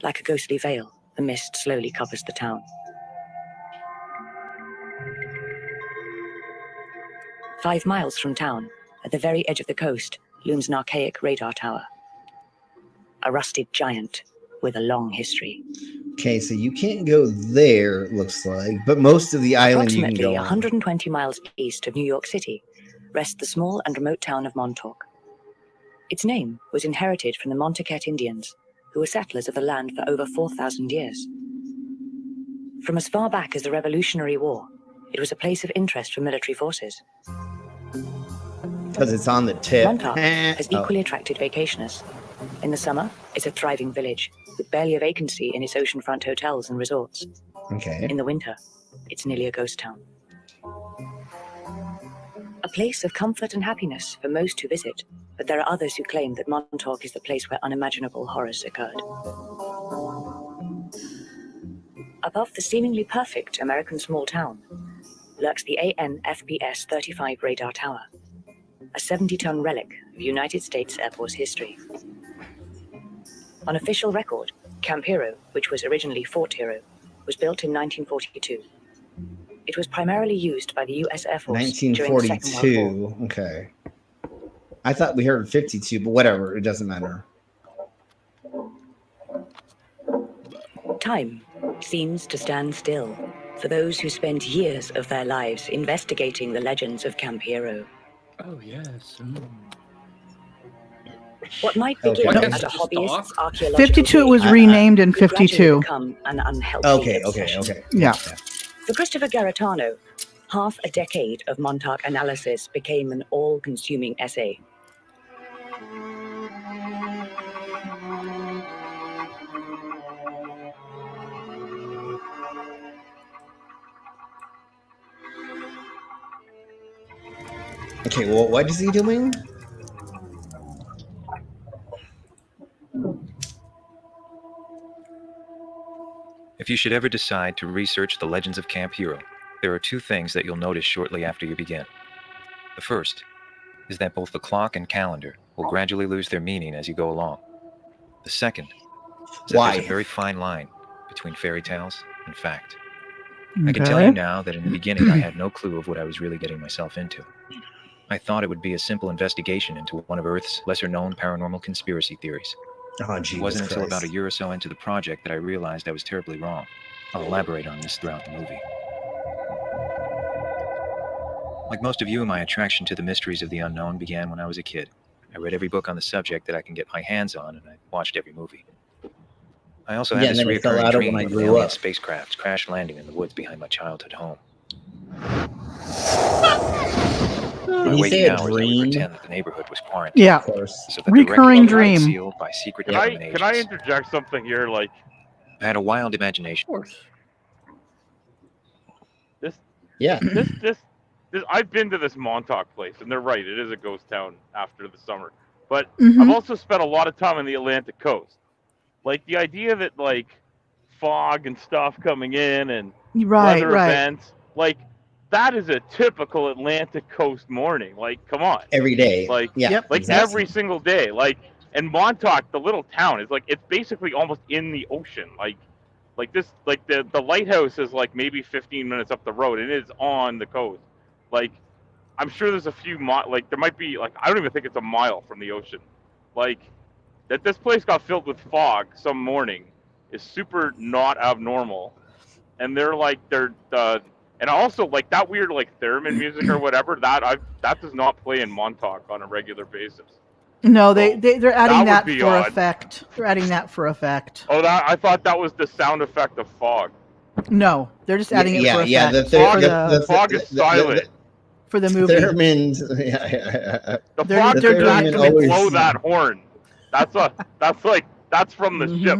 Like a ghostly veil, the mist slowly covers the town. 5 miles from town, at the very edge of the coast, looms an archaic radar tower. A rusted giant with a long history. Okay, so you can't go there, it looks like, but most of the island you can Approximately go on. 120 miles east of New York City rests the small and remote town of Montauk. Its name was inherited from the Montauk Indians, who were settlers of the land for over 4,000 years. From as far back as the Revolutionary War, it was a place of interest for military forces. Because it's on the tip. Montauk has equally attracted vacationers. In the summer, it's a thriving village, with barely a vacancy in its oceanfront hotels and resorts. Okay. In the winter, it's nearly a ghost town. A place of comfort and happiness for most who visit, but there are others who claim that Montauk is the place where unimaginable horrors occurred. Above the seemingly perfect American small town lurks the AN/FPS 35 radar tower, a 70-ton relic of United States Air Force history. On official record, Camp Hero, which was originally Fort Hero, was built in 1942. It was primarily used by the U.S. Air Force during the Second World War. 1942. Okay. I thought we heard 52, but whatever. It doesn't matter. Time seems to stand still for those who spend years of their lives investigating the legends of Camp Hero. Oh, yes. What might begin Okay. as a hobbyist's archaeological 52 dig was renamed in would gradually 52. become an unhealthy Okay. obsession. Yeah. For Christopher Garetano, half a decade of Montauk analysis became an all-consuming essay. Okay, well, what is he doing? If you should ever decide to research the legends of Camp Hero, there are 2 things that you'll notice shortly after you begin. The first is that both the clock and calendar will gradually lose their meaning as you go along. The second is that there's a very fine line between fairy tales and fact. I can tell you now that in the beginning I had no clue of what I was really getting myself into. I thought it would be a simple investigation into one of Earth's lesser-known paranormal conspiracy theories. Oh, It wasn't until about a year or so into the project that I realized I was terribly wrong. I'll elaborate on this throughout the movie. Like most of you, my attraction to the mysteries of the unknown began when I was a kid. I read every book on the subject that I can get my hands on, and I watched every movie. I also had and this then it fell recurring out of dream when I of grew alien up. spacecrafts crash landing in the woods behind my childhood home. Did My you say waking a hours, I would dream? pretend that the neighborhood was quarantined. Yeah. Of course. So that Recurring the wreckage was dream. sealed by secret Can government I agents. interject something here? Like, I had a wild imagination. Of course. Yeah. This, I've been to this Montauk place, and they're right. It is a ghost town after the summer. But I've also spent a lot of time on the Atlantic coast. Like, the idea that, like, fog and stuff coming in and weather events, like, that is a typical Atlantic coast morning. Like, come on. Every day. Like, Yeah, like exactly. every single day. Like, and Montauk, the little town, is like, it's basically almost in the ocean. Like this, like the lighthouse is like maybe 15 minutes up the road, and it is on the coast. Like, I'm sure there's a few like there might be like I don't even think it's a mile from the ocean. Like that this place got filled with fog some morning is super not abnormal. And they're and also like that weird like theremin music or whatever that does not play in Montauk on a regular basis. No, they're adding that for odd. effect. They're adding that for effect. Oh, I thought that was the sound effect of fog. No, they're just adding it for effect. Yeah, the fog is silent. For the movie. Theremins, The fog they're does doing actually always- blow that horn. That's from the ship.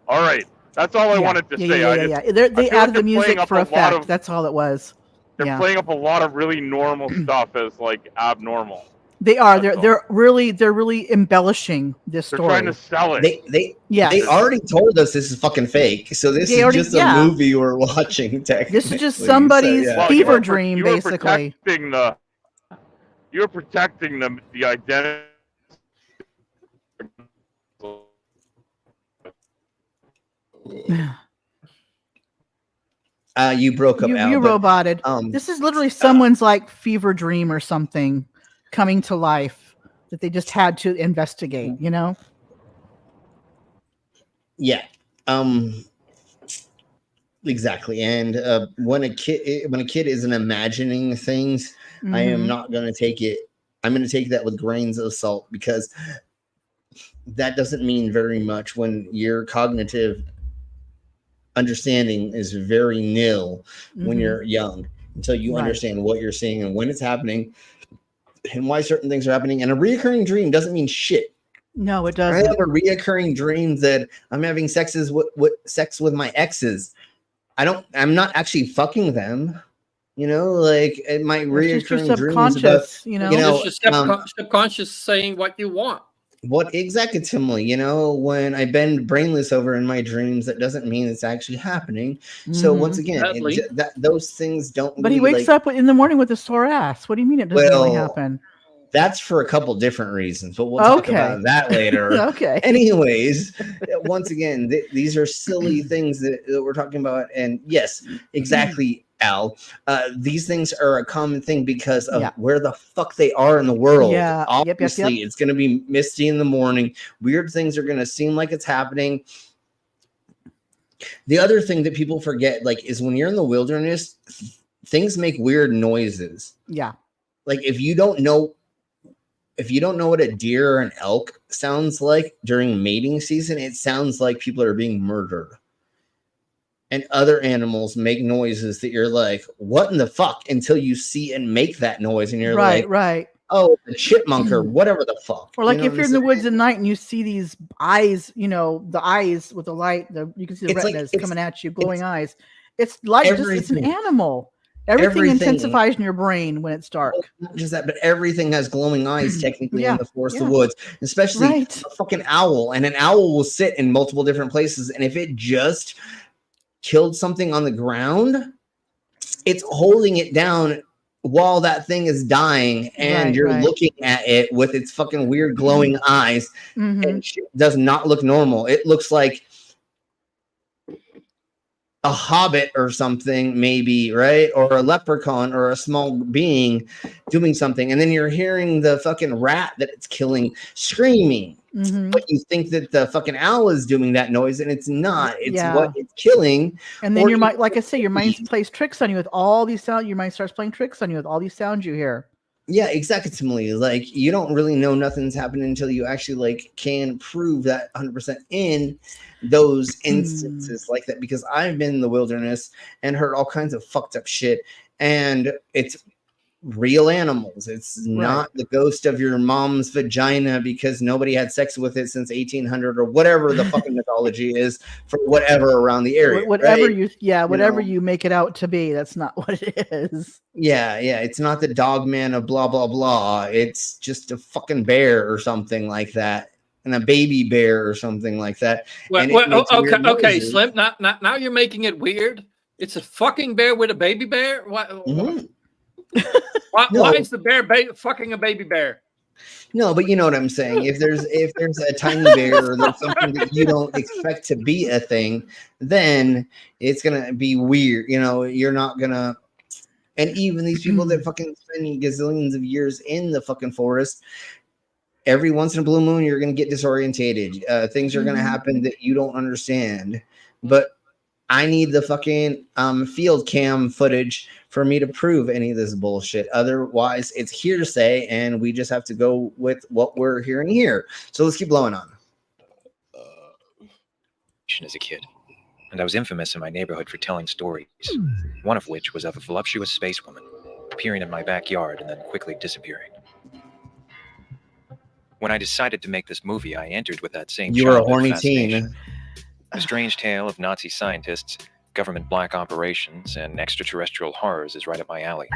All right, that's all I wanted to say. They added the music for effect. That's all it was. They're playing up a lot of really normal stuff as like abnormal. They are. They're really embellishing this story. They're trying to sell it. They already told us this is fucking fake. So this is just a movie we're watching. Technically, this is just somebody's fever dream, basically. You're protecting the identity. You broke up. You Al, roboted. This is literally someone's like fever dream or something coming to life that they just had to investigate. You know. Yeah. Exactly. And when a kid isn't imagining things, I am not going to take it. I'm going to take that with grains of salt because that doesn't mean very much when your cognitive understanding is very nil when you're young until you understand what you're seeing and when it's happening and why certain things are happening. And a reoccurring dream doesn't mean shit. No, it I doesn't. have a reoccurring dream that I'm having sex with my exes. I'm not actually fucking them. You know, like it might reoccurring dreams about, it's your subconscious saying what you want. What exactly, you know, when I bend brainless over in my dreams, that doesn't mean it's actually happening. So once again, those things don't. But he wakes up in the morning with a sore ass. What do you mean it doesn't really happen? That's for a couple different reasons, but we'll talk about that later. Okay. Anyways, once again, these are silly things that we're talking about, and yes, exactly. Al, these things are a common thing because of where the fuck they are in the world. Yeah, obviously, it's going to be misty in the morning. Weird things are going to seem like it's happening. The other thing that people forget, like, is when you're in the wilderness, things make weird noises. Yeah, like if you don't know what a deer or an elk sounds like during mating season, it sounds like people are being murdered. And other animals make noises that you're like, what in the fuck? Until you see and make that noise and you're right. Oh, the chipmunk or whatever the fuck. Or like if you're in the woods at night and you see these eyes, you know, the eyes with the light, you can see the retinas coming at you, glowing eyes. It's like it's an animal. Everything intensifies in your brain when it's dark. Not just that, but everything has glowing eyes technically in the forest of woods, especially a fucking owl. And an owl will sit in multiple different places. And if it just killed something on the ground, it's holding it down while that thing is dying, and you're looking at it with its fucking weird glowing eyes, and it does not look normal. It looks like a hobbit or something, maybe, right? Or a leprechaun or a small being doing something, and then you're hearing the fucking rat that it's killing screaming. But you think that the fucking owl is doing that noise, and it's not. It's what it's killing. And then your mind, like I say, your mind plays tricks on you with all these sounds. Your mind starts playing tricks on you with all these sounds you hear. Yeah, exactly. Like you don't really know nothing's happening until you actually like can prove that 100% in those instances like that. Because I've been in the wilderness and heard all kinds of fucked up shit, and it's real animals. It's not the ghost of your mom's vagina because nobody had sex with it since 1800 or whatever the fucking mythology is for whatever around the area. Whatever you make it out to be, that's not what it is. Yeah, it's not the dog man of blah blah blah. It's just a fucking bear or something like that, and a baby bear or something like that. Okay, Slim. Now you're making it weird. It's a fucking bear with a baby bear. Why is the bear fucking a baby bear? No, but you know what I'm saying. If there's a tiny bear or there's something that you don't expect to be a thing, then it's gonna be weird. You know, you're not gonna. And even these people that fucking spend gazillions of years in the fucking forest, every once in a blue moon, you're going to get disorientated. Things are going to happen that you don't understand. But I need the fucking field cam footage for me to prove any of this bullshit. Otherwise, it's hearsay, and we just have to go with what we're hearing here. So let's keep blowing on. As a kid, and I was infamous in my neighborhood for telling stories, one of which was of a voluptuous space woman appearing in my backyard and then quickly disappearing. When I decided to make this movie, I entered with that same You were a childhood horny fascination. teen. The strange tale of Nazi scientists, government black operations, and extraterrestrial horrors is right up my alley.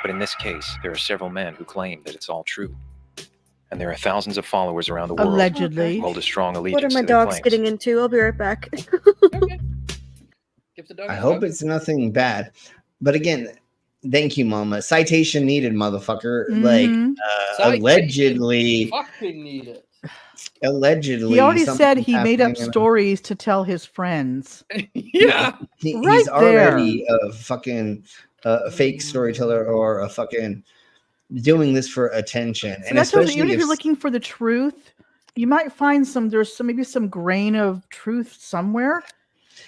But in this case, there are several men who claim that it's all true. And there are thousands of followers around the world Allegedly. who hold a strong allegiance What are my to their dogs claims. getting into? I'll be right back. I hope it's nothing bad. But again, thank you, Mama. Citation needed, motherfucker. Like, allegedly. Fucking need it. Allegedly. He already said something's he made up happening in a- stories to tell his friends. Yeah. Right He's already there. a fucking fake storyteller or a fucking doing this for attention. So And that tells you, especially even if if you're looking for the truth, you might find maybe some grain of truth somewhere.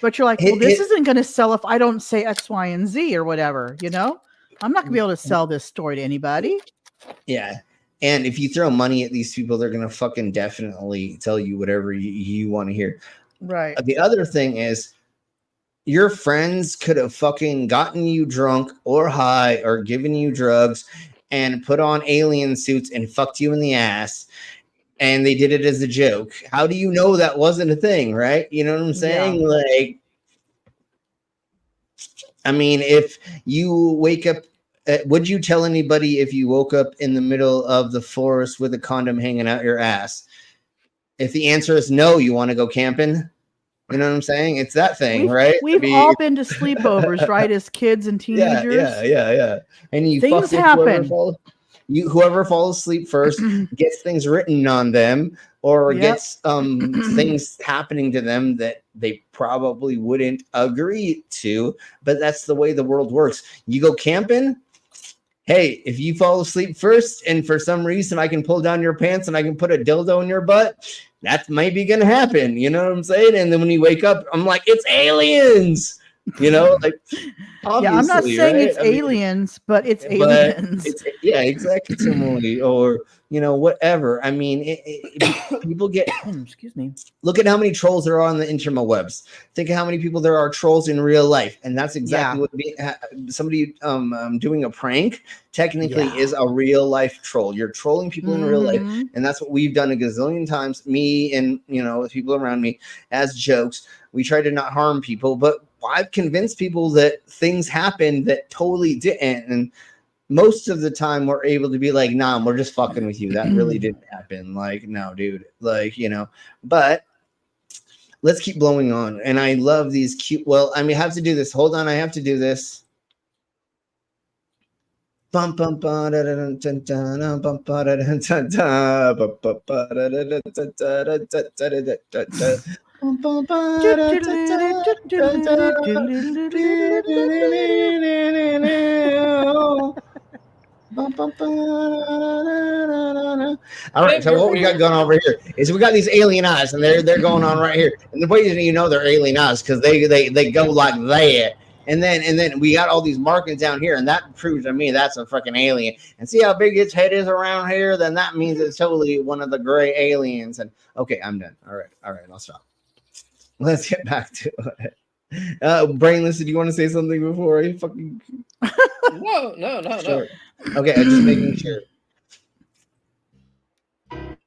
But you're like, well, this isn't going to sell if I don't say X, Y, and Z or whatever, you know? I'm not going to be able to sell this story to anybody. Yeah. And if you throw money at these people, they're going to fucking definitely tell you whatever you want to hear. Right. The other thing is your friends could have fucking gotten you drunk or high or given you drugs and put on alien suits and fucked you in the ass. And they did it as a joke. How do you know that wasn't a thing, right? You know what I'm saying? Yeah. Like, I mean, if you wake up, would you tell anybody if you woke up in the middle of the forest with a condom hanging out your ass? If the answer is no, you want to go camping? You know what I'm saying? It's that thing, right? We've all been to sleepovers, right? As kids and teenagers. Yeah. And you Things fuck with happen. whoever falls asleep first gets things written on them or Yep. gets things happening to them that they probably wouldn't agree to, but that's the way the world works. You go camping, hey, if you fall asleep first and for some reason I can pull down your pants and I can put a dildo in your butt, that's maybe gonna happen. You know what I'm saying? And then when you wake up, I'm like, it's aliens. You know, like Yeah, I'm not obviously, saying right? it's I mean, aliens, but it's but aliens. yeah, exactly. Similarly, or you know, whatever. I mean, people get. Excuse me. Look at how many trolls there are on the interwebs. Think of how many people there are trolls in real life, and that's exactly what somebody doing a prank technically is a real life troll. You're trolling people in real life, and that's what we've done a gazillion times. Me and people around me as jokes. We try to not harm people, but I've convinced people that things happen that totally didn't, and most of the time we're able to be like, nah, we're just fucking with you. That really didn't happen. Like, no, dude. Like, but let's keep blowing on. And I love these cute. Well, I mean, I have to do this. Hold on, I have to do this. Bum bum ba da da dun dun dun bum ba da dun dun dun ba ba ba da da da da da da da da da da. All right, so what we got going on over here is we got these alien eyes, and they're going on right here. And the way you know they're alien eyes because they go like that. And then we got all these markings down here, and that proves to me that's a fucking alien. And see how big its head is around here? Then that means it's totally one of the gray aliens. And okay, I'm done. All right, I'll stop. Let's get back to it. Brainless, did you want to say something before I fucking? No. Sure. Okay, I'm just making sure.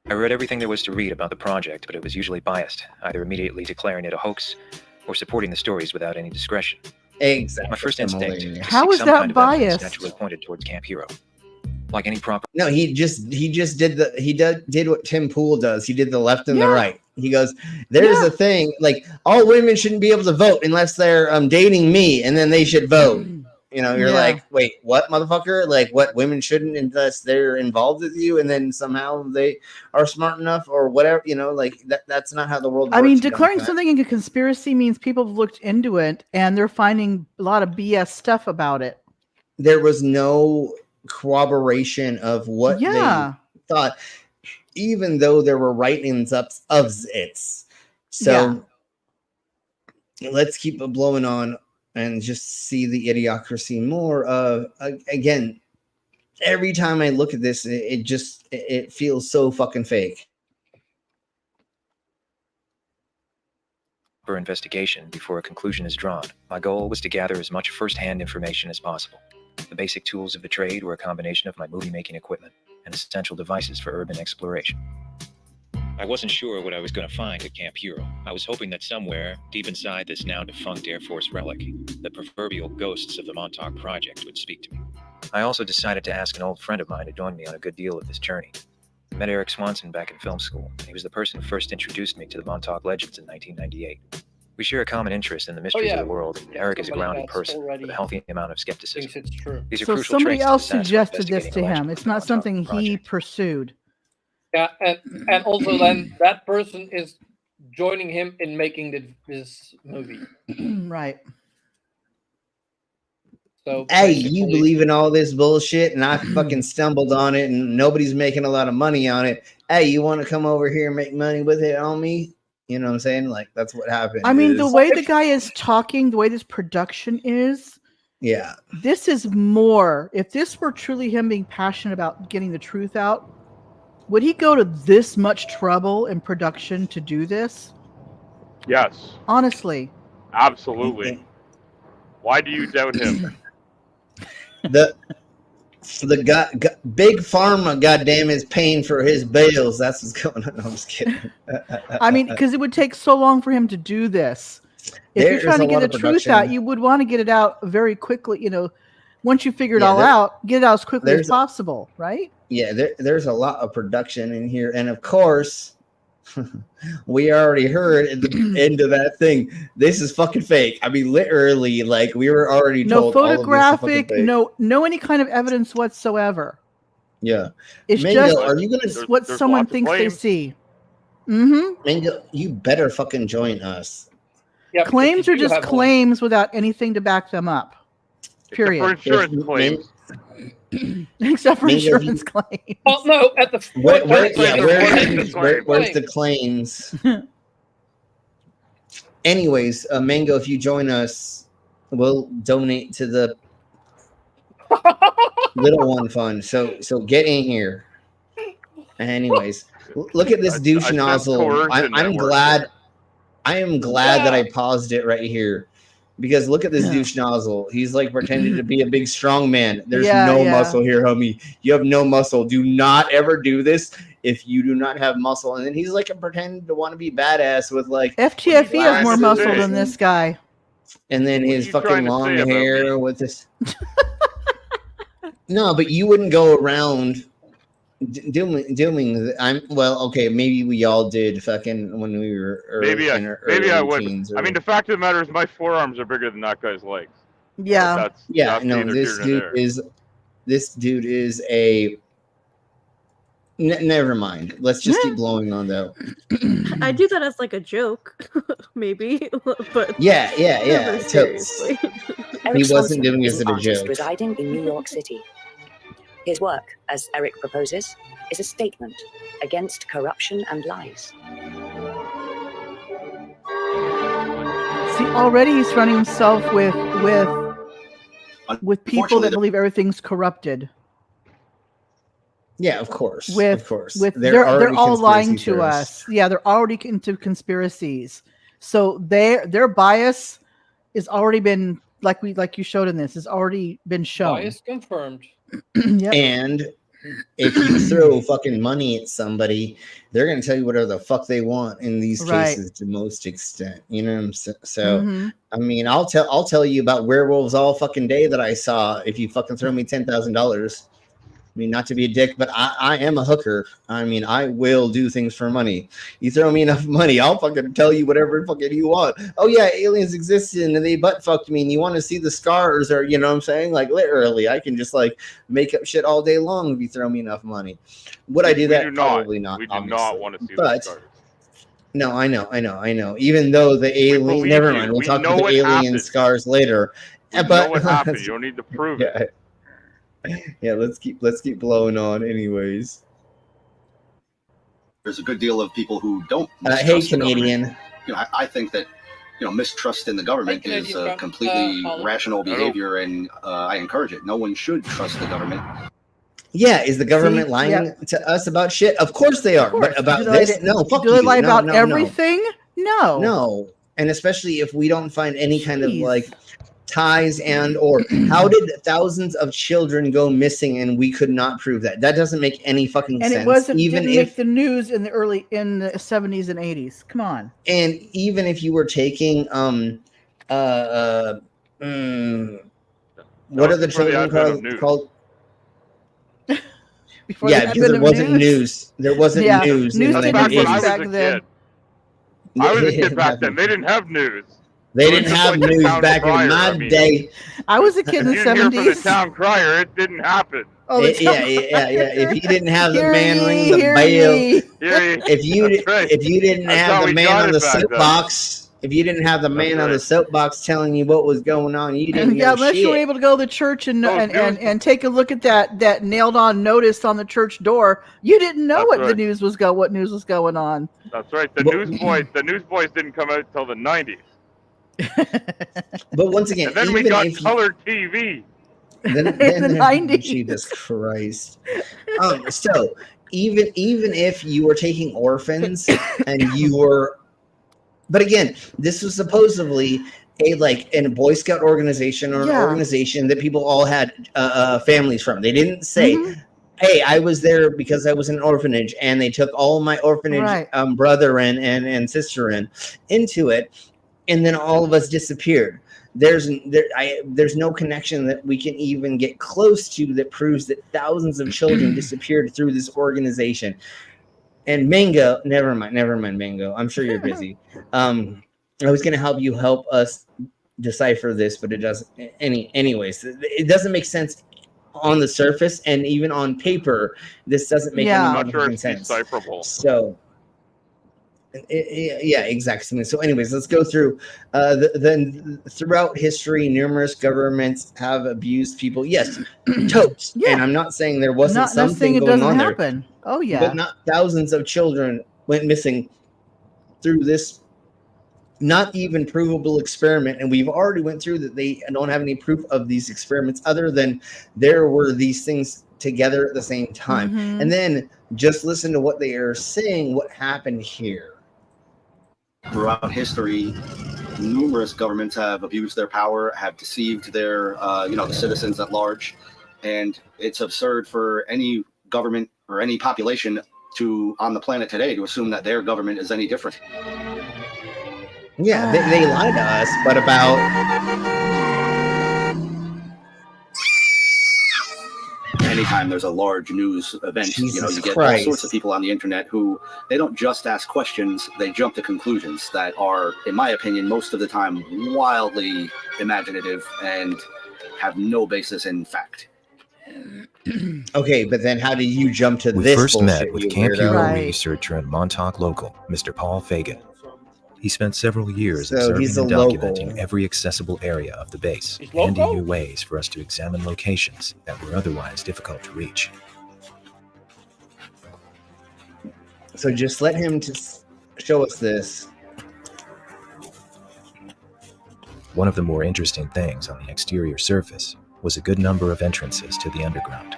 I read everything there was to read about the project, but it was usually biased, either immediately declaring it a hoax or supporting the stories without any discretion. Exactly. My first instinct to How seek is some that kind of evidence biased? naturally pointed towards Camp Hero. Like any proper. No, he just did what Tim Pool does. He did the left and the right. He goes, there's a thing like all women shouldn't be able to vote unless they're dating me, and then they should vote. You're like, wait, what, motherfucker? Like, what, women shouldn't unless they're involved with you, and then somehow they are smart enough or whatever, like that's not how the world works. I mean, declaring something a conspiracy means people have looked into it and they're finding a lot of BS stuff about it. There was no corroboration of what they thought, even though there were writings up of it. So let's keep it blowing on and just see the idiocracy more of, again, every time I look at this, it feels so fucking fake. For investigation before a conclusion is drawn, my goal was to gather as much first-hand information as possible. The basic tools of the trade were a combination of my movie-making equipment and essential devices for urban exploration. I wasn't sure what I was going to find at Camp Hero. I was hoping that somewhere, deep inside this now-defunct Air Force relic, the proverbial ghosts of the Montauk Project would speak to me. I also decided to ask an old friend of mine to join me on a good deal of this journey. I met Eric Swanson back in film school, and he was the person who first introduced me to the Montauk Legends in 1998. We share a common interest in the mysteries of the world, and Eric is a grounded person with a healthy amount of skepticism. Thinks it's true. These are So crucial somebody traits else to the suggested this to him. It's not something he pursued. Yeah, and also then that person is joining him in making this movie. Right. So hey, you believe in all this bullshit, and I fucking stumbled on it, and nobody's making a lot of money on it. Hey, you want to come over here and make money with it on me? You know what I'm saying? Like, that's what happened. I mean, the way the guy is talking, the way this production is, yeah, this is more. If this were truly him being passionate about getting the truth out, would he go to this much trouble in production to do this? Yes. Honestly. Absolutely. Why do you doubt him? The big pharma, goddamn, is paying for his bills. That's what's going on. I'm just kidding. I mean, because it would take so long for him to do this. If you're trying to get the truth out, you would want to get it out very quickly. Once you figure it all out, get it out as quickly as possible, right? Yeah, there's a lot of production in here, and of course, we already heard at the end of that thing. This is fucking fake. I mean, literally, like we were already told. No photographic, no any kind of evidence whatsoever. Yeah, it's Mango, just are you gonna what someone thinks they see. Mm-hmm. Mango, you better fucking join us. Yeah, claims are just claims without anything to back them up. Period. Except for insurance claims. Except for insurance claims. Oh no! At the where's the claims? Anyways, Mango, if you join us, we'll donate to the Little One Fund. So get in here. Anyways, look at this douche nozzle. I'm glad. I am glad that I paused it right here. Because look at this douche nozzle. He's like pretending to be a big strong man. There's no muscle here, homie. You have no muscle. Do not ever do this if you do not have muscle. And then he's like pretending to want to be badass with like FTFE has more muscle than this guy. And then his fucking long hair with this. No, but you wouldn't go around doing. Okay, maybe we all did fucking when we were maybe I would. I mean, the fact of the matter is my forearms are bigger than that guy's legs. Yeah. That's no, this dude is a never mind. Let's just keep blowing on though. I do that as like a joke, maybe, but yeah. Seriously. He wasn't doing it as a joke. Residing in New York City. His work, as Eric proposes, is a statement against corruption and lies. See, already he's surrounding himself with people that believe everything's corrupted. Yeah, of course. They're all lying to us. Yeah, they're already into conspiracies. So their bias is already been like you showed in this has already been shown. Bias confirmed. Yep. And if you throw fucking money at somebody, they're going to tell you whatever the fuck they want in these cases to most extent. You know what I'm saying? So, I mean, I'll tell you about werewolves all fucking day that I saw if you fucking throw me $10,000. I mean, not to be a dick, but I am a hooker. I mean, I will do things for money. You throw me enough money, I'll fucking tell you whatever fucking you want. Oh yeah, aliens existed and they butt fucked me and you want to see the scars, or you know what I'm saying? Like literally, I can just like make up shit all day long if you throw me enough money. Would I do that? Probably not. We do not want to see the scars. No, I know. Even though the alien, never mind. We'll talk about the alien scars later. We know what happened. You don't need to prove it. Yeah, let's keep blowing on, anyways. There's a good deal of people who don't. Hey, Canadian. I think that mistrust in the government is a completely rational behavior, and I encourage it. No one should trust the government. Yeah, is the government lying to us about shit? Of course they are. But about this, no. Fuck you. Do they lie about everything? No. No, and especially if we don't find any kind of like ties or how did thousands of children go missing and we could not prove that? That doesn't make any fucking sense. And it didn't make the news in the 70s and 80s. Come on. And even if you were taking what are the children called? Because there wasn't news. There wasn't news. News didn't exist back then. I was a kid back then. They didn't have news. They didn't have news back in my day. I was a kid in the 70s. You hear from the town crier, it didn't happen. Yeah. If you didn't have the man ring the bell, if you didn't have the man on the soapbox, if you didn't have the man on the soapbox telling you what was going on, you didn't know unless you were able to go to the church and take a look at that nailed on notice on the church door, you didn't know what news was going on. That's right. The newsboys didn't come out till the 90s. But once again, and then we got color TV. Then in the 90s. Jesus Christ. So even if you were taking orphans and you were, but again, this was supposedly a Boy Scout organization or an organization that people all had families from. They didn't say, hey, I was there because I was in an orphanage and they took all my orphanage brother and sister into it. And then all of us disappeared. There's no connection that we can even get close to that proves that thousands of children disappeared through this organization. And Mango, never mind, Mango. I'm sure you're busy. I was going to help us decipher this, but it doesn't. Anyways, it doesn't make sense on the surface, and even on paper, this doesn't make any sense. Decipherable. So. Yeah, exactly. So anyways, let's go through then throughout history, numerous governments have abused people. Yes, totes. And I'm not saying there wasn't something going on there. Oh yeah. But not thousands of children went missing through this not even provable experiment. And we've already went through that they don't have any proof of these experiments other than there were these things together at the same time. And then just listen to what they are saying, what happened here. Throughout history, numerous governments have abused their power, have deceived their, the citizens at large, and it's absurd for any government or any population on the planet today to assume that their government is any different. Yeah, they lie to us, but about anytime there's a large news event, you get all sorts of people on the internet who they don't just ask questions, they jump to conclusions that are, in my opinion, most of the time wildly imaginative and have no basis in fact. Okay, but then how do you jump to this? We first met with Camp Hero researcher and Montauk local, Mr. Paul Fagan. He spent several years observing and documenting every accessible area of the base, and he knew ways for us to examine locations that were otherwise difficult to reach. So just let him show us this. One of the more interesting things on the exterior surface was a good number of entrances to the underground.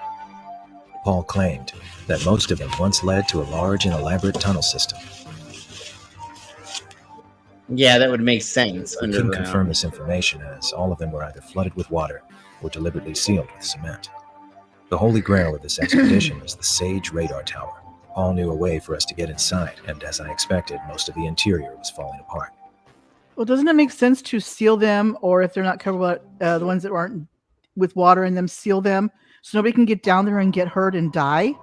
Paul claimed that most of them once led to a large and elaborate tunnel system. Yeah, that would make sense. We couldn't confirm this information as all of them were either flooded with water or deliberately sealed with cement. The holy grail of this expedition was the Sage radar tower. Paul knew a way for us to get inside, and as I expected, most of the interior was falling apart. Well, doesn't it make sense to seal them, or if they're not covered, the ones that aren't with water in them, seal them so nobody can get down there and get hurt and die.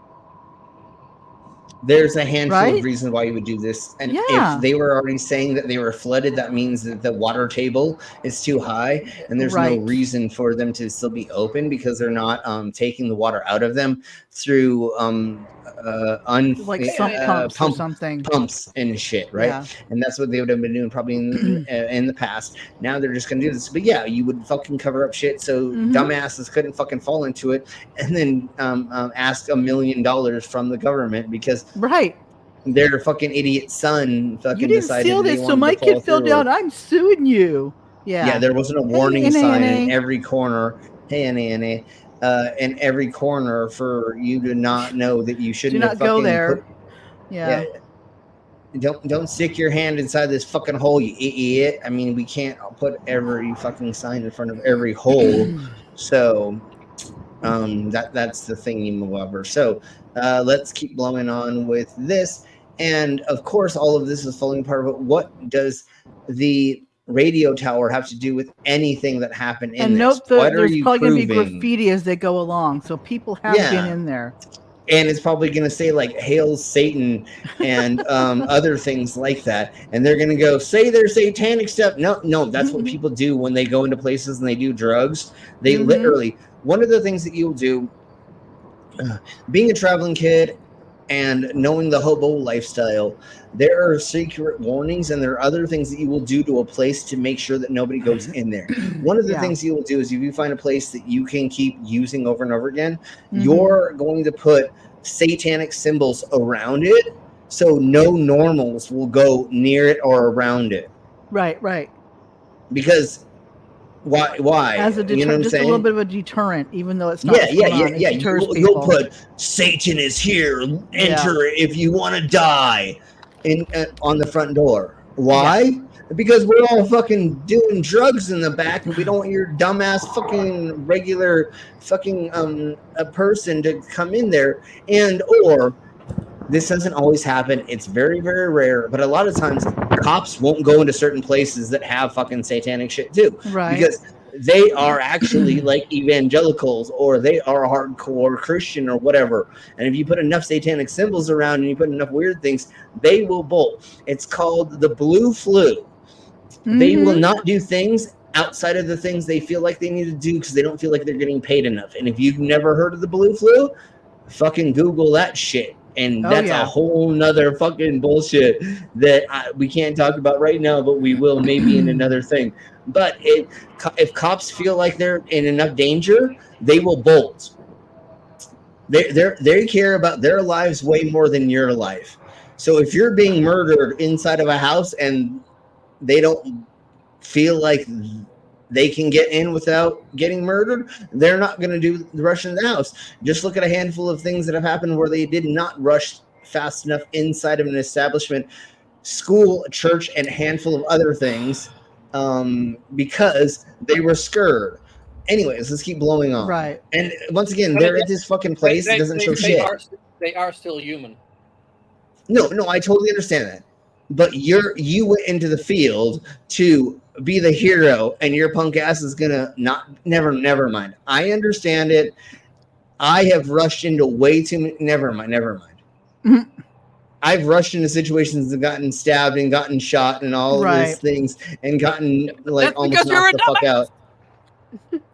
There's a handful Right? of reasons why you would do this. And Yeah. if they were already saying that they were flooded, that means that the water table is too high, and there's no Right. reason for them to still be open because they're not taking the water out of them through Like sump pumps or something. pumps and shit, right? Yeah. And that's what they would have been doing probably in the past. Now they're just gonna do this. But yeah, you would fucking cover up shit so dumbasses couldn't fucking fall into it, and then ask $1 million from the government because Right. their fucking idiot son fucking You didn't decided seal they this, so wanted my to follow kid fell through. down. I'm suing you. Yeah. Yeah, there wasn't a warning Hey, sign Anna. in every corner. Hey, Anna. In every corner for you to not know that you Do shouldn't not have go fucking there. put- Yeah. Don't stick your hand inside this fucking hole, you idiot. I mean, we can't put every fucking sign in front of every hole. So that's the thing you move over. So let's keep blowing on with this. And of course, all of this is falling apart. But what does the radio tower have to do with anything that happened in And this? note What that are there's you probably going to be proving? graffiti as they go along, so people have been in there. And it's probably going to say like "Hail Satan" and other things like that. And they're going to go say their satanic stuff. No, that's what people do when they go into places and they do drugs. They literally, one of the things that you'll do, being a traveling kid and knowing the hobo lifestyle, there are secret warnings and there are other things that you will do to a place to make sure that nobody goes in there. One of the things you will do is if you find a place that you can keep using over and over again, you're going to put satanic symbols around it so no normals will go near it or around it. Right. Because why? As a You know what I'm just a saying? little bit of a deterrent, even though it's not. Yeah. It deters You'll people. put Satan is here. Enter if you want to die, on the front door. Why? Because we're all fucking doing drugs in the back, and we don't want your dumbass fucking regular fucking a person to come in there. And or this doesn't always happen. It's very, very rare. But a lot of times, cops won't go into certain places that have fucking satanic shit too, Right. because they are actually like evangelicals or they are hardcore Christian or whatever. And if you put enough satanic symbols around and you put enough weird things, they will bolt. It's called the blue flu. They will not do things outside of the things they feel like they need to do because they don't feel like they're getting paid enough. And if you've never heard of the blue flu, fucking Google that shit. And that's a whole nother fucking bullshit that we can't talk about right now, but we will maybe in another thing. But if cops feel like they're in enough danger, they will bolt. They care about their lives way more than your life. So if you're being murdered inside of a house and they don't feel like they can get in without getting murdered, they're not going to do the rush in the house. Just look at a handful of things that have happened where they did not rush fast enough inside of an establishment, school, church, and a handful of other things because they were scared. Anyways, let's keep blowing on. Right. And once again, they're at this fucking place that doesn't show shit. They are still human. No, I totally understand that. But you went into the field to be the hero, and your punk ass is gonna never mind. I understand it. I have rushed into way too many. Never mind. I've rushed into situations and gotten stabbed and gotten shot and all of these things and gotten like almost knocked the fuck out.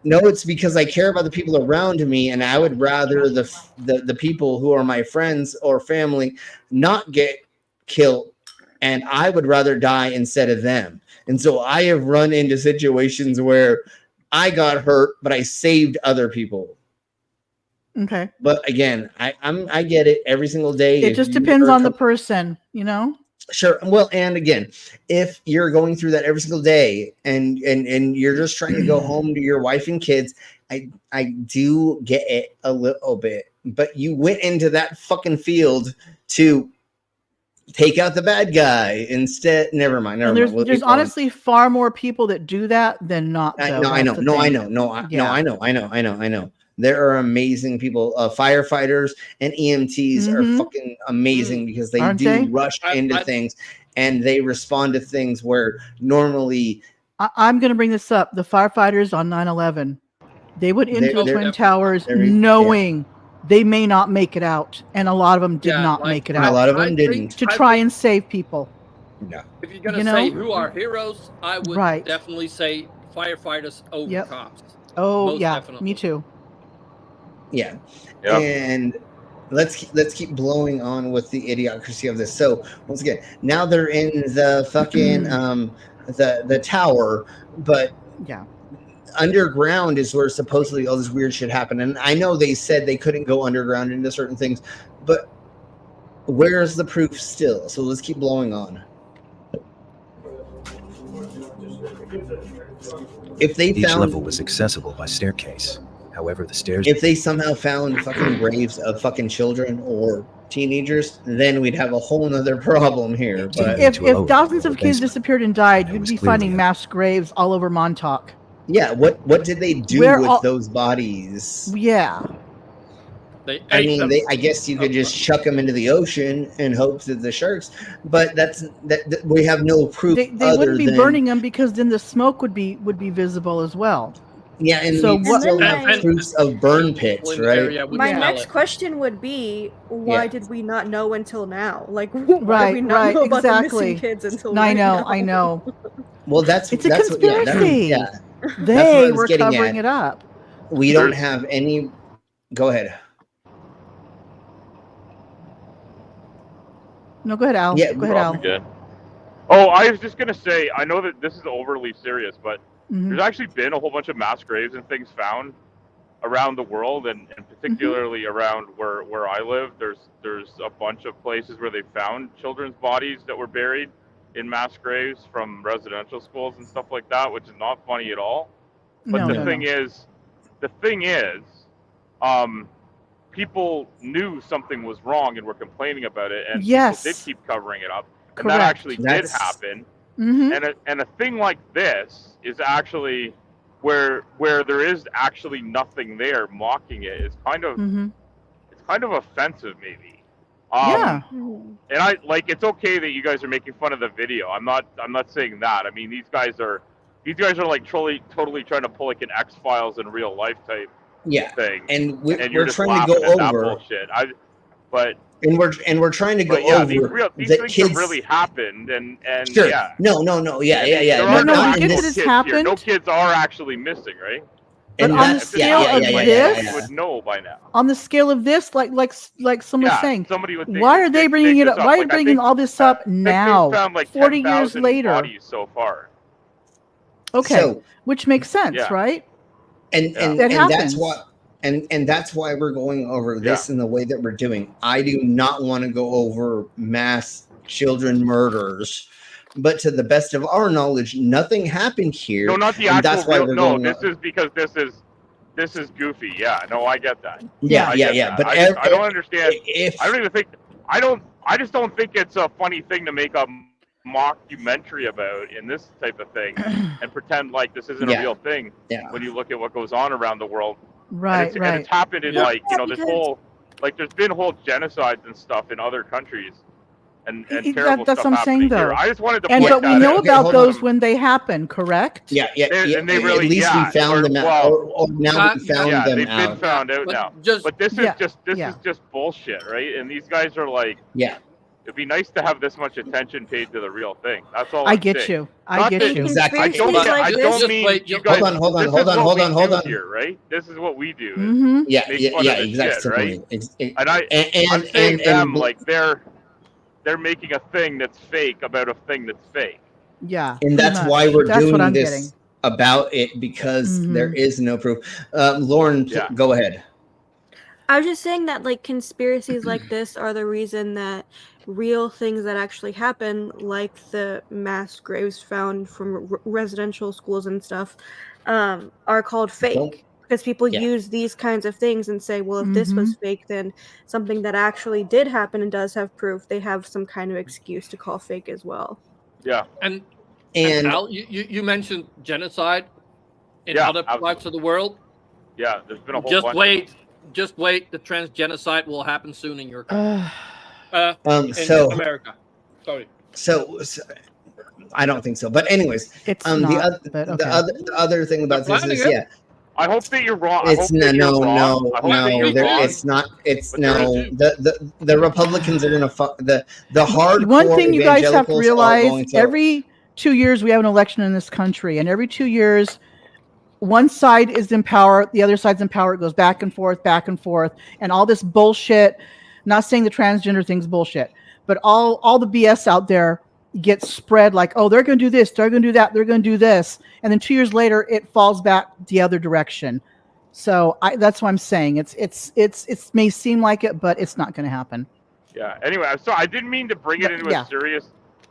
No, it's because I care about the people around me, and I would rather the people who are my friends or family not get killed, and I would rather die instead of them. And so I have run into situations where I got hurt, but I saved other people. Okay. But again, I get it every single day. It just depends on the person, you know? Sure. Well, and again, if you're going through that every single day and you're just trying to go home to your wife and kids, I do get it a little bit. But you went into that fucking field to take out the bad guy instead. Never mind. There's honestly far more people that do that than not. I know. There are amazing people, firefighters and EMTs are fucking amazing because they rush into things and they respond to things where normally. I'm going to bring this up. The firefighters on 9/11, They went into They're- Twin Towers they're- yeah. knowing they may not make it out, and a lot of them did not make it And out. a lot of them didn't. To try and save people. No. If you're gonna You say know? who are heroes, I would Right. definitely say firefighters over Yep. cops. Oh Most yeah, definitely. me too. Yeah. Yep. And let's keep blowing on with the idiocracy of this. So once again, now they're in the fucking the tower, but yeah, underground is where supposedly all this weird shit happened. And I know they said they couldn't go underground into certain things, but where's the proof still? So let's keep blowing on. If they Each found level was accessible by staircase. However, the stairs. if they somehow found fucking graves of fucking children or teenagers, then we'd have a whole nother problem here. But If thousands of kids disappeared and died, you'd be finding mass graves all over Montauk. yeah, what did they do Where with all- those bodies? Yeah. They I ate mean, them. I guess you could just chuck them into the ocean and hope that the sharks. But that we have no proof. They other wouldn't be than, burning them because then the smoke would be visible as well. Yeah, and So we what- still And have proofs of burn pits, right? My next question would be, why Yeah. did we not know until now? Like, why did we Right, not right, know about the exactly. missing kids until I right know, now? I know. Well, that's It's a that's what- yeah, conspiracy. that's what I They was were getting covering at. it up. We don't have any. Go ahead. No, go ahead, Al. Yeah, go ahead, Al. Good. Oh, I was just gonna say, I know that this is overly serious, but Mhm. there's actually been a whole bunch of mass graves and things found around the world, and particularly around where I live. There's a bunch of places where they found children's bodies that were buried in mass graves from residential schools and stuff like that, which is not funny at all. But the thing is, people knew something was wrong and were complaining about it, and Yes. people did keep covering it up, and Correct. that actually did That's- happen. Mhm. And a thing like this is actually where there is actually nothing there mocking it is kind of Mhm. it's kind of offensive maybe. Yeah. And I like it's okay that you guys are making fun of the video. I'm not saying that. I mean these guys are like totally trying to pull like an X-Files in real life type Yeah, thing. and we're you're just trying to laughing go at that over. bullshit. And we're trying to go but yeah, over these the things kids. have really happened, and Sure. yeah. No. Yeah. There Not are no in actual this- kids here. No kids are actually missing, right? But And on the that's- scale of this, You would know by now. on the scale of this, like someone was Yeah, saying, somebody would think- why are they bringing think it this up? up. Why are Like, they I bringing think all this up they've now, found like 40 years 10,000 later? bodies so far. Okay, So- which makes sense, Yeah. right? and That that's happens. why and that's why we're going over this in the way that we're doing. I do not want to go over mass children murders, but to the best of our knowledge, nothing happened here. No, not the and actual that's why real. we're No, going this is because this is goofy. Yeah, no, I get that. Yeah, I yeah, get yeah, that. but I don't understand. if- I don't even think. I just don't think it's a funny thing to make a mockumentary about in this type of thing and pretend like this isn't Yeah. a real thing. Yeah. When you look at what goes on around the world, Right, and it's happened in like this because- whole like there's been whole genocides and stuff in other countries, and terrible That's stuff what I'm saying, happening here. though. I just wanted to And point but we that know out. about those when they happen, correct? Yeah. And they really, at least yeah, we found them out, or now we found yeah, them they've out. been found out now. But this is just bullshit, right? And these guys are like, yeah. It'd be nice to have this much attention paid to the real thing. That's all. I I'm get saying. you. I Not get that- you. Exactly. I don't mean you guys. Hold on, this hold is on, what we hold do on. Here, right? This is what we do. Mhm. Yeah, Make fun of this exactly. shit, right? And I'm saying them like they're making a thing that's fake about a thing that's fake. Yeah. And that's pretty why much. we're That's what doing I'm this getting. about it, because Mhm. there is no proof. Lauren, go ahead. I was just saying that like conspiracies like this are the reason that real things that actually happen, like the mass graves found from residential schools and stuff, are called fake. Because people use these kinds of things and say, well, if this was fake, then something that actually did happen and does have proof, they have some kind of excuse to call fake as well. Yeah. And And Al, you mentioned genocide in Yeah, other parts of the world. Yeah, there's been a whole Just bunch. wait. Just wait. The trans genocide will happen soon in your country. In so- America. Sorry. So I don't think so. But anyways, It's the not, other but the okay. other thing about this is planning it. I hope that you're wrong. It's no. It's not. It's But there no. is- The Republicans are gonna fuck the hardcore. One thing you guys have to evangelicals are realize: going to- every 2 years we have an election in this country, and every 2 years, one side is in power, the other side's in power. It goes back and forth, and all this bullshit. Not saying the transgender thing's bullshit, but all the BS out there gets spread like, oh, they're going to do this, they're going to do that, they're going to do this, and then 2 years later it falls back the other direction. So that's what I'm saying. It may seem like it, but it's not going to happen. Yeah. Anyway, I'm sorry. I didn't mean to bring it into Yeah. a serious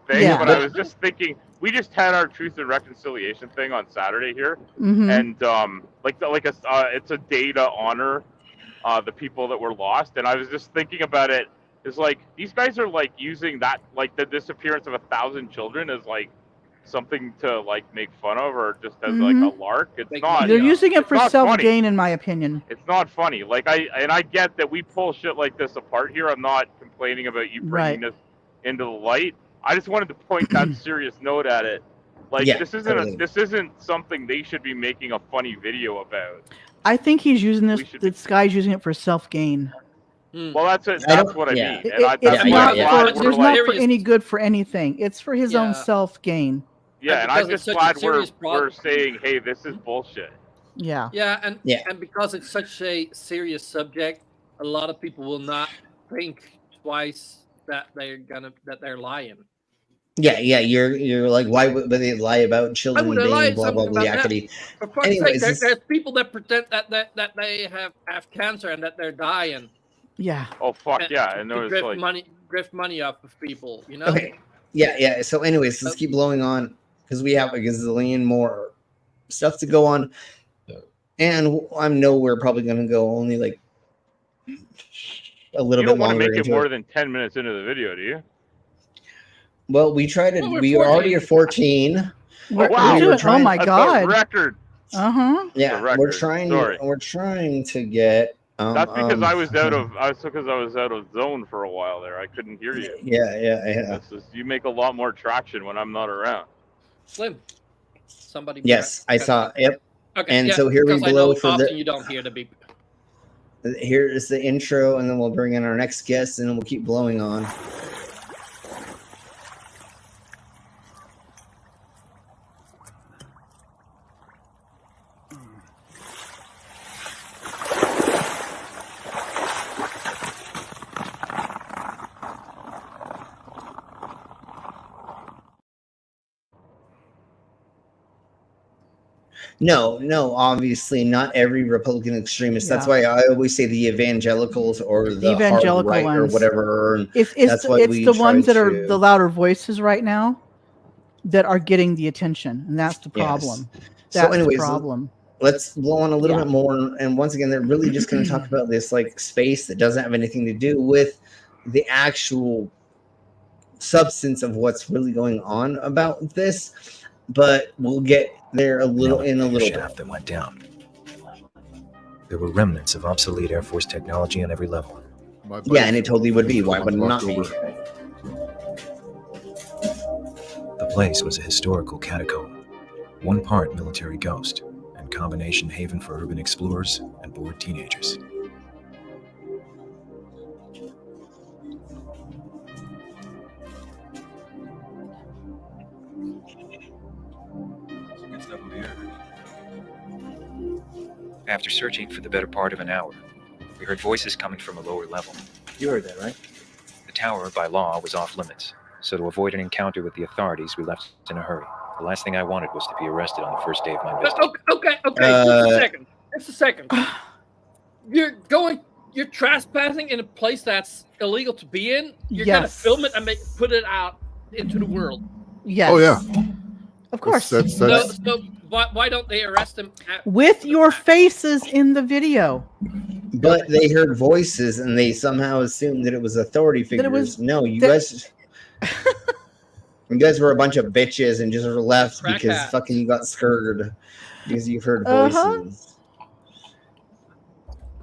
thing, Yeah. but I was just thinking. We just had our Truth and Reconciliation thing on Saturday here, Mhm. and it's a day to honor the people that were lost. And I was just thinking about it. It's like these guys are like using that, like the disappearance of 1,000 children, as like something to like make fun of, or just as like a lark. It's not. They're using it it's for not self-gain, funny. in my opinion. It's not funny. Like I get that we pull shit like this apart here. I'm not complaining about you bringing this into the light. I just wanted to point that serious note at it. Like this isn't something they should be making a funny video about. I think he's using this. This guy's using it for self-gain. Well, that's what I mean. And It's not for, there's not for like, any good for anything. It's for his own self-gain. yeah, and I'm just glad we're saying, hey, this is bullshit. Yeah. Yeah, and because it's such a serious subject, a lot of people will not think twice that they're lying. Yeah. You're like, why would they lie about children would they lie being blah blah something blah? about that? Yakety. For fuck's sake, Anyways, there's people that pretend that they have cancer and that they're dying. Yeah. Oh fuck yeah! And there was drift money off of people, you know. Okay. Yeah. So, anyways, let's keep blowing on because we have a gazillion more stuff to go on, and I know we're probably going to go only like a little you bit don't want longer. to make it into more than 10 minutes into the video, do you? Well, we tried it. Well, we we're already are 14. Oh my god! Record. Yeah, record. we're trying. Sorry. We're trying to get. That's because I was out of zone for a while there. I couldn't hear you. Yeah. You make a lot more traction when I'm not around. Slim. Somebody. Yes, I saw. Yep. Okay. And yeah, so here we because I blow know for often the. you don't hear the beep. Here is the intro, and then we'll bring in our next guest, and then we'll keep blowing on. No, obviously not every Republican extremist. That's why I always say the evangelicals or the evangelical hard right ones or whatever. It's the ones that are the louder voices right now that are getting the attention, and that's the problem. That's the problem. Let's blow on a little bit more, and once again, they're really just going to talk about this like space that doesn't have anything to do with the actual substance of what's really going on about this. But we'll get there a little shaft that went down. There were remnants of obsolete Air Force technology on every level. Yeah, and it totally would be. Why would it not be? The place was a historical catacomb, one part military ghost, and combination haven for urban explorers and bored teenagers. After searching for the better part of an hour, we heard voices coming from a lower level. You heard that, right? The tower, by law, was off limits, so to avoid an encounter with the authorities, we left in a hurry. The last thing I wanted was to be arrested on the first day of my visit. Okay. Just a second. You're trespassing in a place that's illegal to be in. You're gonna film it and put it out into the world. Yes. Oh yeah. Of course. So why don't they arrest him with your faces in the video? But they heard voices and they somehow assumed that it was authority figures. You guys were a bunch of bitches and just left because fucking you got scared because you heard voices.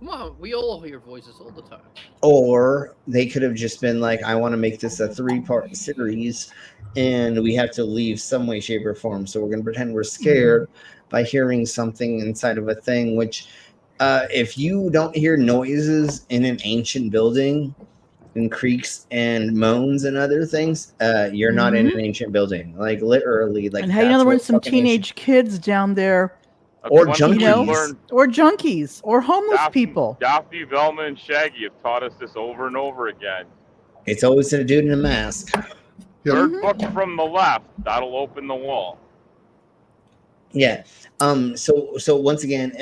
Come on, we all hear voices all the time. Or they could have just been like, I want to make this a 3-part series, and we have to leave some way, shape, or form. So we're going to pretend we're scared by hearing something inside of a thing, which if you don't hear noises in an ancient building and creaks and moans and other things, you're not in an ancient building. Like literally, like and how you know there weren't some teenage kids down there, or junkies, or junkies, or homeless people. Daphne, Velma, and Shaggy have taught us this over and over again. It's always a dude in a mask. Third book from the left. That'll open the wall. Yeah. So once again,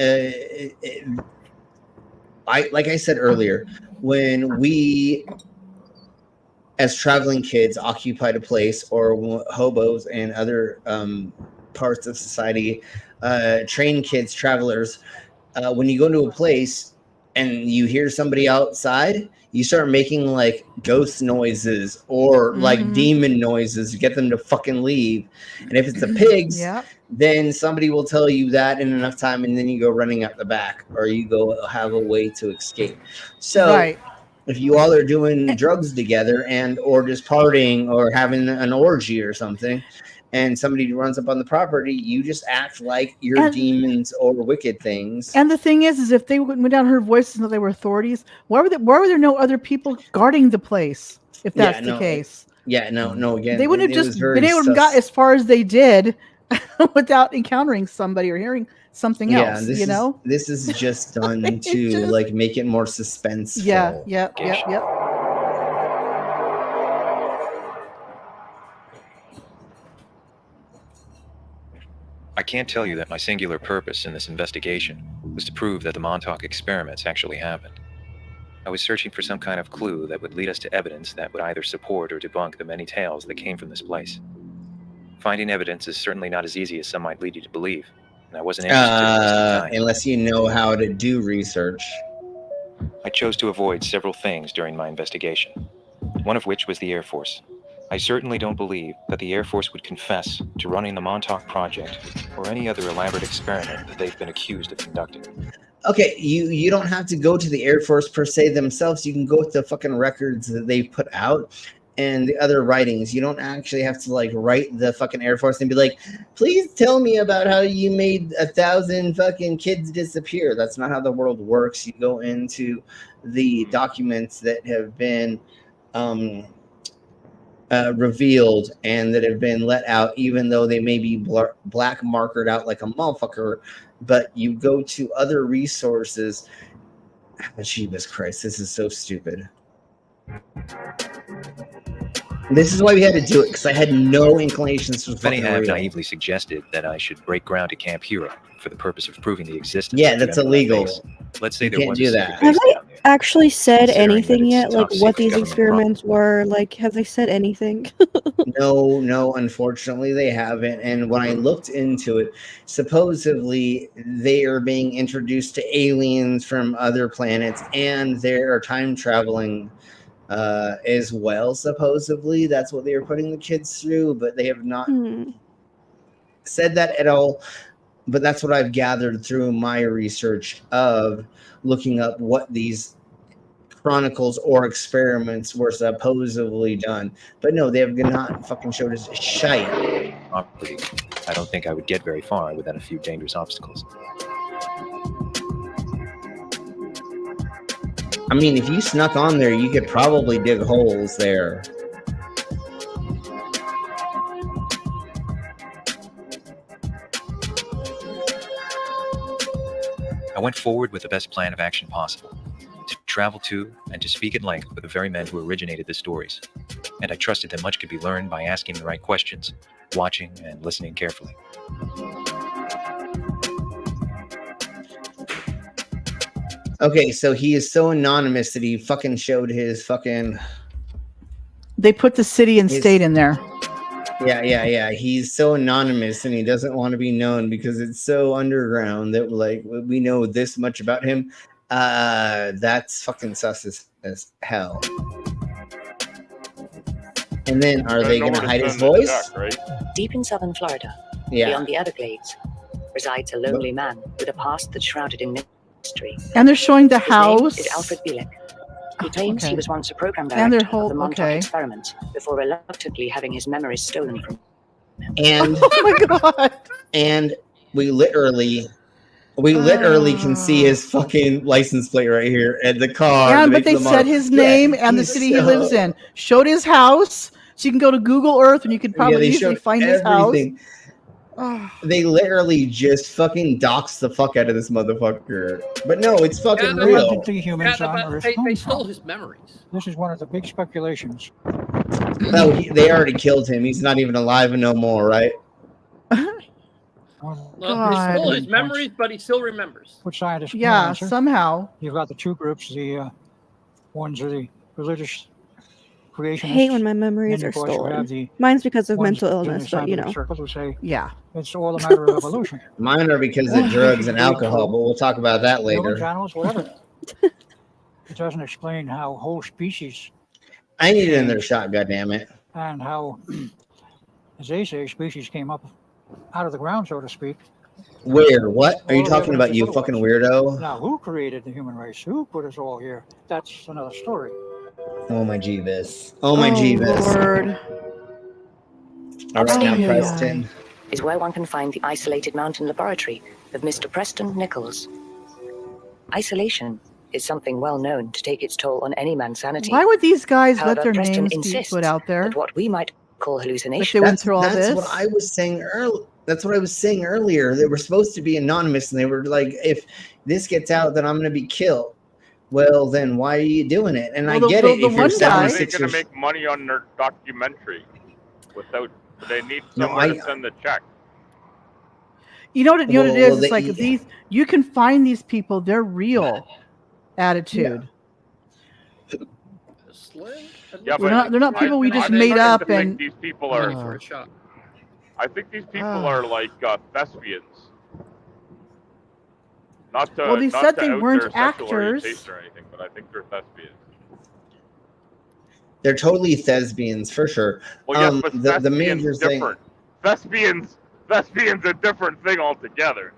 like I said earlier, when we as traveling kids occupied a place, or hobos and other parts of society, trained kids, travelers, when you go to a place and you hear somebody outside, you start making like ghost noises or like demon noises to get them to fucking leave. And if it's the pigs, then somebody will tell you that in enough time, and then you go running out the back, or you go have a way to escape. So if you all are doing drugs together and or just partying or having an orgy or something, and somebody runs up on the property, you just act like you're demons or wicked things. And the thing is if they went down and heard voices and they were authorities, why were there no other people guarding the place? If that's the case, again, they wouldn't have just been able to got as far as they did without encountering somebody or hearing something else. This is just done to like make it more suspenseful. Yep. I can't tell you that my singular purpose in this investigation was to prove that the Montauk experiments actually happened. I was searching for some kind of clue that would lead us to evidence that would either support or debunk the many tales that came from this place. Finding evidence is certainly not as easy as some might lead you to believe, and I wasn't interested in unless you know how to do research. I chose to avoid several things during my investigation, one of which was the Air Force. I certainly don't believe that the Air Force would confess to running the Montauk Project or any other elaborate experiment that they've been accused of conducting. Okay, you don't have to go to the Air Force per se themselves. You can go with the fucking records that they put out and the other writings. You don't actually have to like write the fucking Air Force and be like, please tell me about how you made 1,000 fucking kids disappear. That's not how the world works. You go into the documents that have been revealed and that have been let out, even though they may be black markered out like a motherfucker, but you go to other resources. Jesus Christ, this is so stupid. This is why we had to do it, because I had no inclinations for Many have real. naively suggested that I should break ground to Camp Hero for the purpose of proving the existence. Yeah, of the that's underground illegal. base. Let's say You there can't was do a that. secret Have base they down there. actually said Considering that anything it's yet? Like top what secret these government experiments were? Like, have they said anything? No, unfortunately they haven't. And when I looked into it, supposedly they are being introduced to aliens from other planets, and they are time traveling as well. Supposedly that's what they are putting the kids through, but they have not said that at all. But that's what I've gathered through my research of looking up what these chronicles or experiments were supposedly done. But no, they have not fucking showed us shite. I don't think I would get very far without a few dangerous obstacles. I mean, if you snuck on there, you could probably dig holes there. I went forward with the best plan of action possible, to travel to and to speak at length with the very men who originated the stories, and I trusted that much could be learned by asking the right questions, watching and listening carefully. Okay, so he is so anonymous that he fucking showed his fucking... They put the city and state in there. Yeah. He's so anonymous and he doesn't want to be known because it's so underground that like we know this much about him. That's fucking sus as hell. And then are they going to hide his voice? Deep in southern Florida, Yeah. beyond the Everglades, resides a lonely man with a past that's shrouded in myth. history. And they're showing the His name house. is Alfred Bielek. He claims Okay. he was once a program And their director whole- of the Montauk okay. experiment before reluctantly having his memories stolen from him. And oh my god! And we literally can see his fucking license plate right here and the car. And but they said his name and the city he lives in. Showed his house, so you can go to Google Earth and you can probably easily find his house. They literally just fucking doxed the fuck out of this motherfucker. But no, it's fucking real. They stole his memories. This is one of the big speculations. No, they already killed him. He's not even alive no more, right? Well, they stole his memories, but he still remembers. Which scientists Yeah, answer. somehow. You've got the two groups. The ones are the religious I creationists. hate when my memories and are of course you stolen. have the Mine's because of ones mental in the illness, but you know. scientific circles who say Yeah. it's all a matter of evolution. Mine are because of drugs and alcohol, but we'll talk about that Humans, later. animals, whatever. It doesn't explain how whole species I need another shot, goddammit. and how, as they say, species came up out of the ground, so to speak. Where? What? Are you All talking about, evidence you is fucking otherwise. weirdo? Now, who created the human race? Who put us all here? That's another story. Oh my Jeebus. Oh my Jeebus. Lord. All right, now, Upstate Preston. is where one can find the isolated mountain laboratory of Mr. Preston Nichols. Isolation is something well known to take its toll on any man's sanity. Why would these guys However, let their Preston names be insists put out there? that what we might call Like hallucination. they went through all That's this? what I was saying earlier. That's what I was saying earlier. They were supposed to be anonymous, and they were like, "If this gets out, then I'm going to be killed." Well, then why are you doing it? And Well, I the- get the- it. the If you're one guy- How are they 76 going to years, make money on their documentary without? They need No, somewhere I- to send the check. You know what it Well, is? It's they- like these. You can find these people. They're real. Attitude. Yeah, They're not people we just I'm made starting up to think and. these people are. I think these people are like thespians. Not to. Well, they not said to they out weren't their sexual actors. orientation or anything, but I think they're thespians. they're totally thespians for sure. Well, yes, but the thespians major thing. different. Thespians a different thing altogether.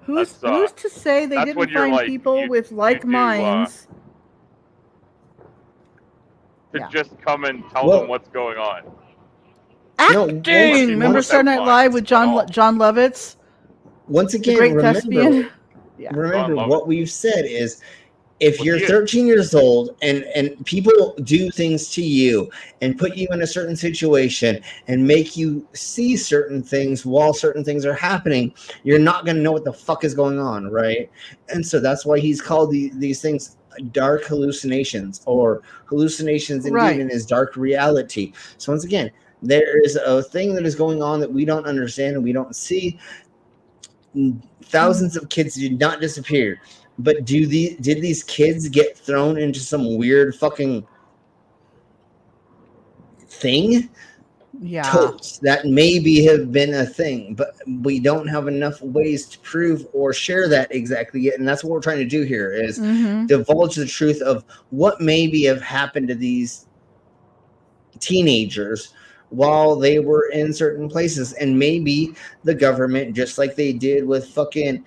Who's That's, to say they that's didn't when you're find like, people with like minds? To just come and tell Well- them what's going on. Acting. Remember Saturday Night Live with John Lovitz? Once The again, great remember, thespian. Yeah. remember John what we've said is if Well, you're he is. 13 years old and people do things to you and put you in a certain situation and make you see certain things while certain things are happening, you're not going to know what the fuck is going on, right? And so that's why he's called these things dark hallucinations, or hallucinations indeed Right. in his dark reality. So once again, there is a thing that is going on that we don't understand and we don't see. Thousands of kids did not disappear, but did these kids get thrown into some weird fucking thing? Yeah. Totes. That maybe have been a thing, but we don't have enough ways to prove or share that exactly yet. And that's what we're trying to do here is Mhm. divulge the truth of what maybe have happened to these teenagers while they were in certain places. And maybe the government, just like they did with fucking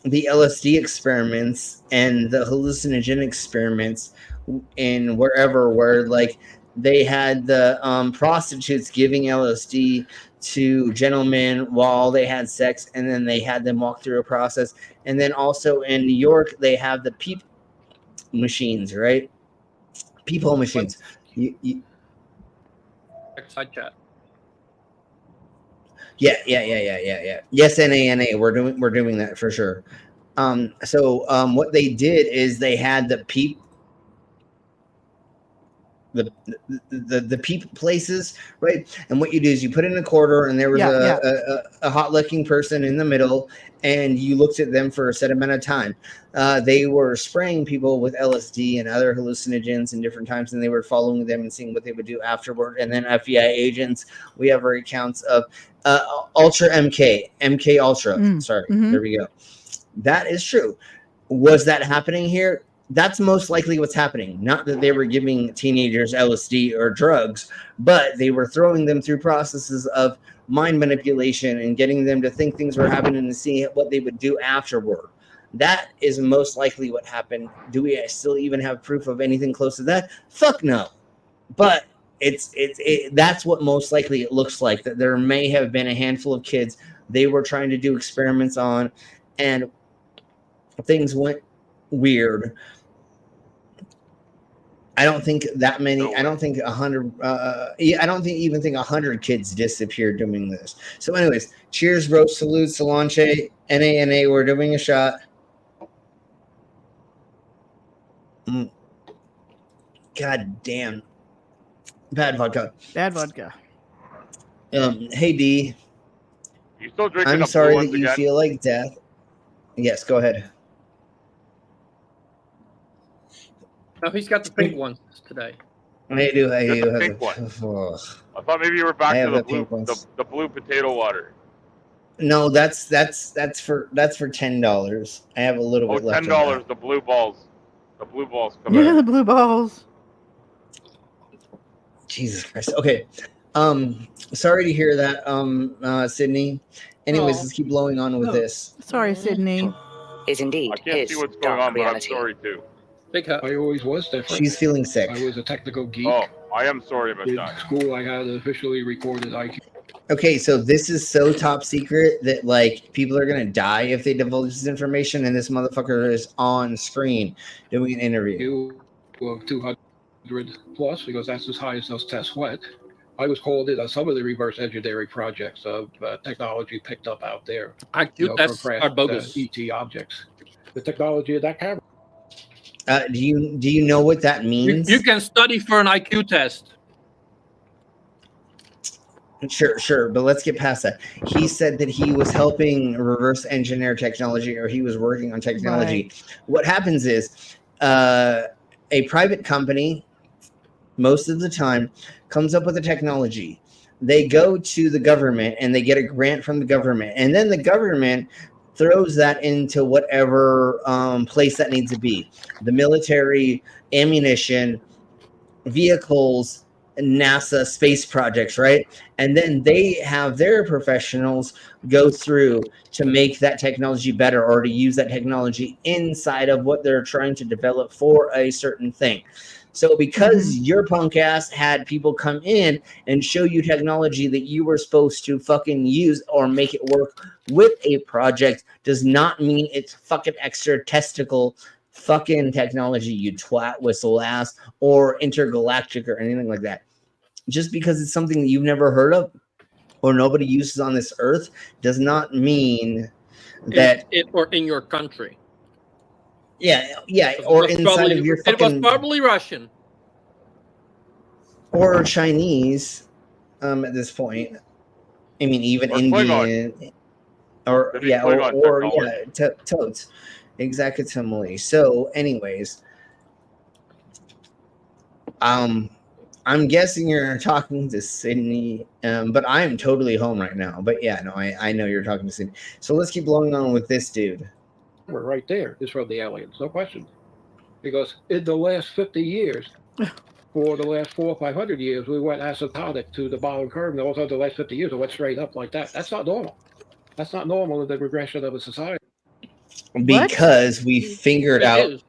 the LSD experiments and the hallucinogen experiments in wherever, where like they had the prostitutes giving LSD to gentlemen while they had sex, and then they had them walk through a process. And then also in New York, they have the peep machines, right? Peephole machines. You, Side chat. yeah. Yes, NANA. We're doing that for sure. So what they did is they had the peep. The peep places, right? And what you do is you put in a quarter, and there was a hot looking person in the middle, and you looked at them for a set amount of time. They were spraying people with LSD and other hallucinogens in different times, and they were following them and seeing what they would do afterward. And then FBI agents, we have accounts of Ultra MK Ultra. Sorry, there we go. That is true. Was that happening here? That's most likely what's happening. Not that they were giving teenagers LSD or drugs, but they were throwing them through processes of mind manipulation and getting them to think things were happening and see what they would do afterward. That is most likely what happened. Do we still even have proof of anything close to that? Fuck no. But that's what most likely it looks like, that there may have been a handful of kids they were trying to do experiments on, and things went weird. I don't think that many. I don't think 100. I don't even think 100 kids disappeared doing this. So, anyways, cheers, bro. Salute, Solange, NA. We're doing a shot. God damn. Bad vodka. Bad vodka. Hey D. You still drinking? I'm sorry that you feel like death. Yes, go ahead. No, he's got the pink ones today. I do. The pink one. I thought maybe you were back to the blue potato water. No, that's for $10. I have a little bit left. $10. The blue balls. The blue balls come Yeah, out. the blue balls. Jesus Christ. Okay. Sorry to hear that, Sydney. Anyways, let's keep blowing on with this. Sorry, Sydney. Is indeed I can't see what's going on, but I'm sorry too. I always was different. She's feeling sick. I was a technical geek. Oh, I am sorry about In that. school, I had officially recorded IQ. Okay, so this is so top secret that like people are gonna die if they divulge this information, and this motherfucker is on screen doing an interview. 200 plus, because that's as high as those tests went. I was called in on some of the reverse engineering projects of technology picked up out there. IQ tests are bogus. ET objects. The technology of that camera. Do you know what that means? You can study for an IQ test. Sure, but let's get past that. He said that he was helping reverse engineer technology, or he was working on technology. Right. What happens is a private company, most of the time, comes up with a technology. They go to the government and they get a grant from the government, and then the government throws that into whatever place that needs to be. The military, ammunition, vehicles, NASA space projects, right? And then they have their professionals go through to make that technology better, or to use that technology inside of what they're trying to develop for a certain thing. So because your punk ass had people come in and show you technology that you were supposed to fucking use or make it work with a project, does not mean it's fucking extra testicle fucking technology, you twat whistle ass, or intergalactic or anything like that. Just because it's something that you've never heard of or nobody uses on this earth does not mean that or in your country. Yeah, or inside of your fucking... It was probably Russian. Or Chinese, at this point. I mean, even Indian. Totes. Exactly. So, anyways, I'm guessing you're talking to Sydney, but I am totally home right now. But yeah, no, I know you're talking to Sydney. So let's keep blowing on with this dude. We're right there. It's from the aliens, no question. Because in the last 50 years, for the last 400 or 500 years, we went asymptotic to the bottom curve, and also the last 50 years, it went straight up like that. That's not normal. That's not normal in the regression of a society. Because we figured out.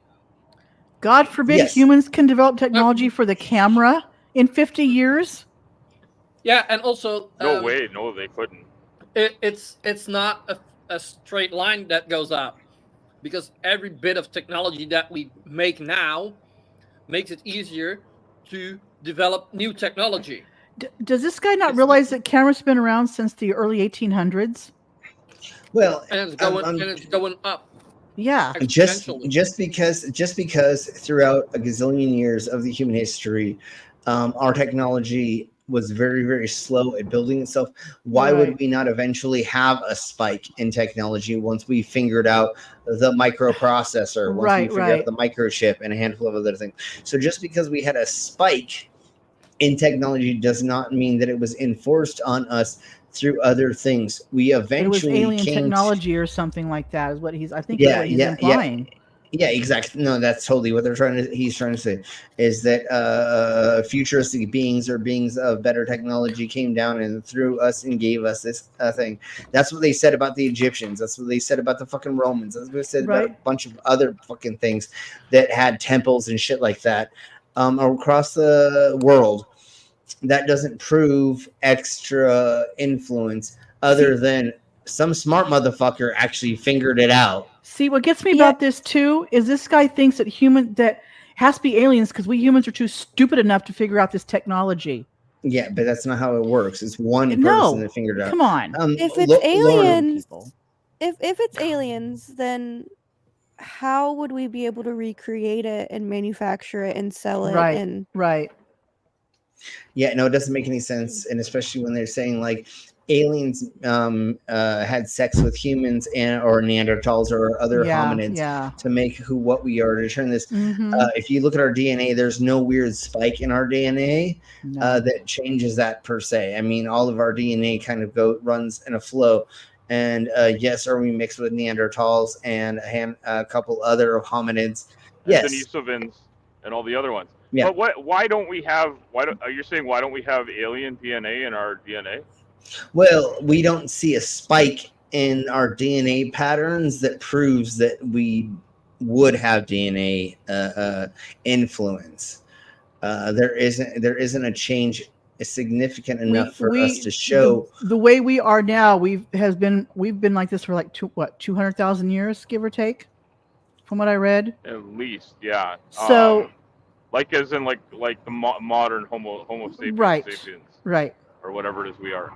God forbid humans can develop technology for the camera in 50 years. Yeah, and also no way, no, they couldn't. It's not a straight line that goes up, because every bit of technology that we make now makes it easier to develop new technology. Does this guy not realize that cameras have been around since the early 1800s? Well, and it's going up. Yeah. Just because throughout a gazillion years of the human history, our technology was very, very slow at building itself. Why would we not eventually have a spike in technology once we figured out the microprocessor, once we figured out the microchip and a handful of other things? So just because we had a spike in technology does not mean that it was enforced on us through other things. We eventually it was alien technology or something like that is what he's implying. Yeah, exactly. No, that's totally what he's trying to say is that futuristic beings or beings of better technology came down and through us and gave us this thing. That's what they said about the Egyptians. That's what they said about the fucking Romans. That's what they said about a bunch of other fucking things that had temples and shit like that across the world. That doesn't prove extra influence other than some smart motherfucker actually figured it out. See, what gets me about this too is this guy thinks that has to be aliens because we humans are too stupid enough to figure out this technology. Yeah, but that's not how it works. It's one person that figured it out. Come on. If it's aliens, if it's aliens, then how would we be able to recreate it and manufacture it and sell it? Right. Yeah, no, it doesn't make any sense, and especially when they're saying like aliens had sex with humans or Neanderthals or other hominids to make what we are, to turn this. If you look at our DNA, there's no weird spike in our DNA that changes that per se. I mean, all of our DNA kind of runs in a flow. And yes, are we mixed with Neanderthals and a couple other hominids? Yes. And Denisovans and all the other ones. Yeah. But why don't we have? Are you saying why don't we have alien DNA in our DNA? Well, we don't see a spike in our DNA patterns that proves that we would have DNA influence. There isn't a change significant enough for us to show the way we are now. We've been like this for like 200,000 years, give or take, from what I read. At least, yeah. So, like as in like the modern Homo sapiens, right, or whatever it is we are.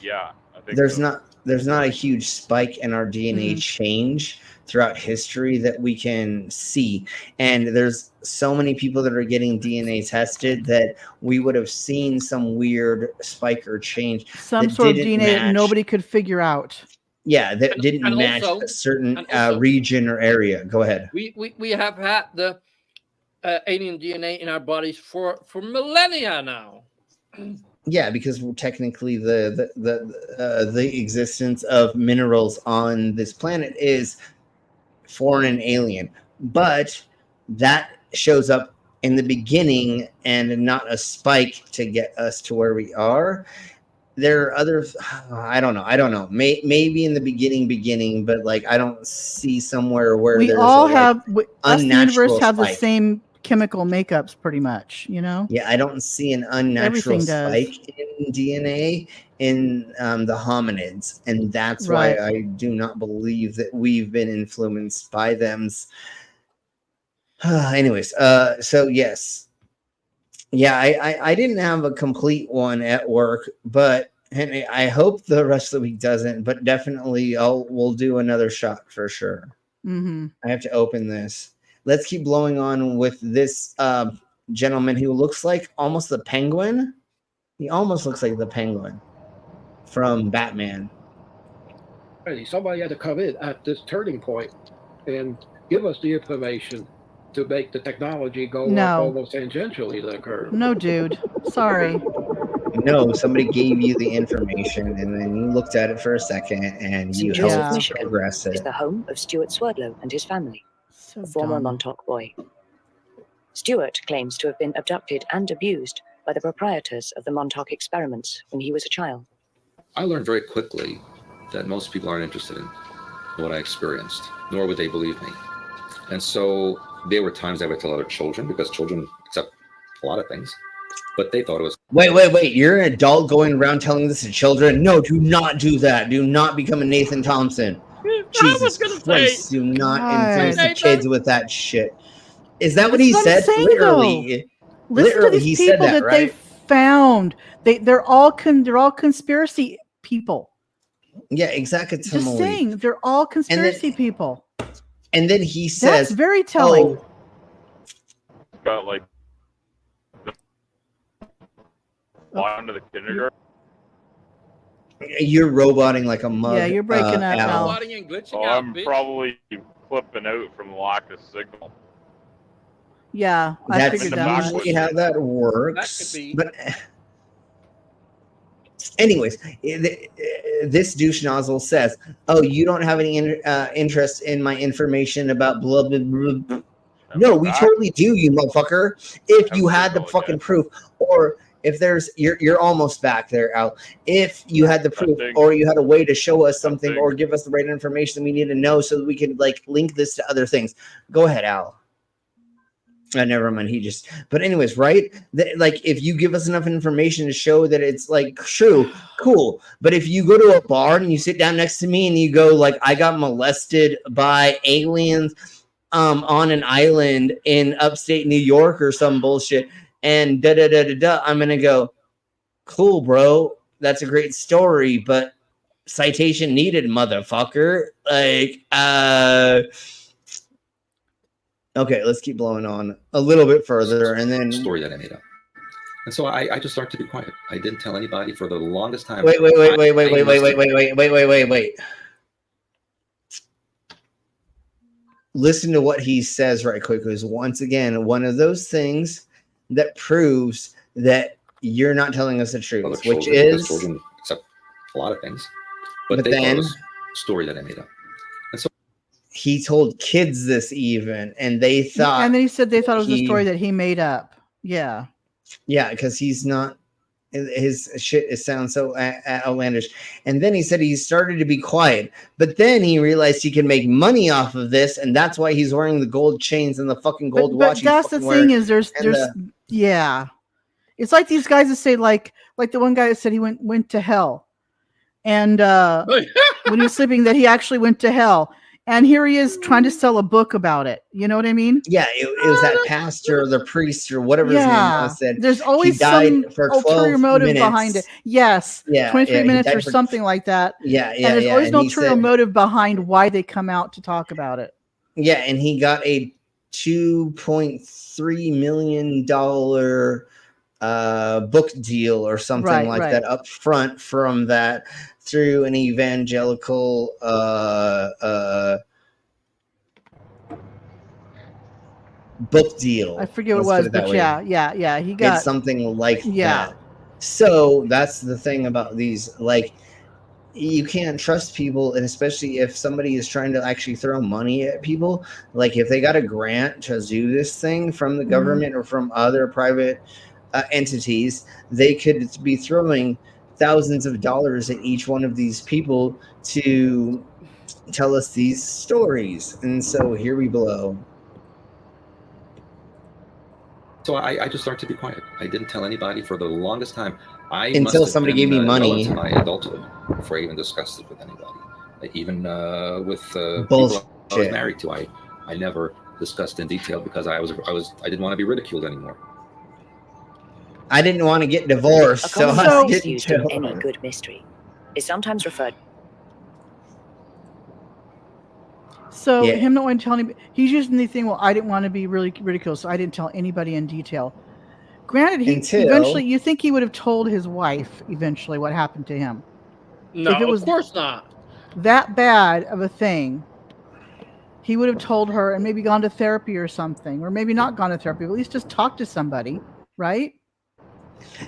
Yeah, I think there's not a huge spike in our DNA change throughout history that we can see, and there's so many people that are getting DNA tested that we would have seen some weird spike or change, some sort of DNA that nobody could figure out. Yeah, that didn't match a certain region or area. Go ahead. We have had the alien DNA in our bodies for millennia now. Yeah, because technically the existence of minerals on this planet is foreign and alien, but that shows up in the beginning and not a spike to get us to where we are. There are other, I don't know. Maybe in the beginning, but like I don't see somewhere where we there's all have us, the universe have spike. the same chemical makeups, pretty much. You know. Yeah, I don't see an unnatural spike in DNA in the hominids, and that's why I do not believe that we've been influenced by them. Anyways, so yes. Yeah, I didn't have a complete one at work, but and I hope the rest of the week doesn't, but definitely we'll do another shot for sure. I have to open this. Let's keep blowing on with this gentleman who looks like almost the Penguin. He almost looks like the Penguin from Batman. Somebody had to come in at this turning point and give us the information to make the technology go up almost tangentially to the curve. No, dude. Sorry. No, somebody gave you the information, and then you looked at it for a second, and you helped progress it. Is the home of Stuart Swerdlow and his family, a former Montauk boy. Stuart claims to have been abducted and abused by the proprietors of the Montauk experiments when he was a child. I learned very quickly that most people aren't interested in what I experienced, nor would they believe me. And so there were times I would tell other children, because children accept a lot of things, but they thought it was... Wait. You're an adult going around telling this to children? No, do not do that. Do not become a Nathan Thompson. Jesus Christ, do not influence the kids with that shit. Is that what he said? Literally. Listen to these people that they found. They're all conspiracy people. Yeah, exactly. Just saying, they're all conspiracy people. And then he says, "That's very telling." Got like fly into the kindergarten. You're roboting like a mug. Yeah, you're breaking up. Roboting and glitching out, I'm probably flipping out from lack of signal. Yeah, I figured that. That's usually how that works. But Anyways, this douche nozzle says, "Oh, you don't have any interest in my information about blah blah blah." No, we totally do, you motherfucker. If you had the fucking proof, or if there's, you're almost back there, Al. If you had the proof, or you had a way to show us something, or give us the right information we need to know, so that we can like link this to other things. Go ahead, Al. Never mind. But anyways, right? Like, if you give us enough information to show that it's like true, cool. But if you go to a bar and you sit down next to me and you go like, I got molested by aliens on an island in upstate New York or some bullshit, and I'm gonna go, cool, bro. That's a great story, but citation needed, motherfucker. Like, okay, let's keep blowing on a little bit further, and then story that I made up. And so I just started to be quiet. I didn't tell anybody for the longest time. Wait. Listen to what he says right quick, because once again, one of those things that proves that you're not telling us the truth, which is children accept a lot of things, but they then thought it was a story that I made up. And so he told kids this even, and they thought, and then he said they thought it was a story that he made up. Yeah, because he's not. His shit, it sounds so outlandish. And then he said he started to be quiet, but then he realized he can make money off of this, and that's why he's wearing the gold chains and the fucking gold watch. But that's the thing is, there's yeah, it's like these guys that say like the one guy that said he went to hell, and when he was sleeping that he actually went to hell. And here he is trying to sell a book about it. You know what I mean? Yeah, it was that pastor or the priest or whatever his name was said. There's always some ulterior motive behind it. Yes. Yeah. 23 minutes or something like that. Yeah. And there's always an ulterior motive behind why they come out to talk about it. Yeah, and he got a $2.3 million book deal or something like that up front from that, through an evangelical book deal. I forget what it was, but yeah. He got something like that. So that's the thing about these, like, you can't trust people, and especially if somebody is trying to actually throw money at people. Like, if they got a grant to do this thing from the government or from other private entities, they could be throwing thousands of dollars at each one of these people to tell us these stories. And so here we blow. So I just started to be quiet. I didn't tell anybody for the longest time. Until somebody gave me money. Into my adulthood before I even discussed it with anybody. Even with people I was married to, I never discussed in detail because I didn't want to be ridiculed anymore. I didn't want to get divorced, A so common I phrase didn't used in tell any her. good mystery is sometimes referred. So him not wanting to tell anybody, he's using the thing. Well, I didn't want to be really ridiculous, so I didn't tell anybody in detail. Granted, eventually, you think he would have told his wife eventually what happened to him. No, if it was of course not. That bad of a thing, he would have told her and maybe gone to therapy or something, or maybe not gone to therapy, but at least just talk to somebody, right?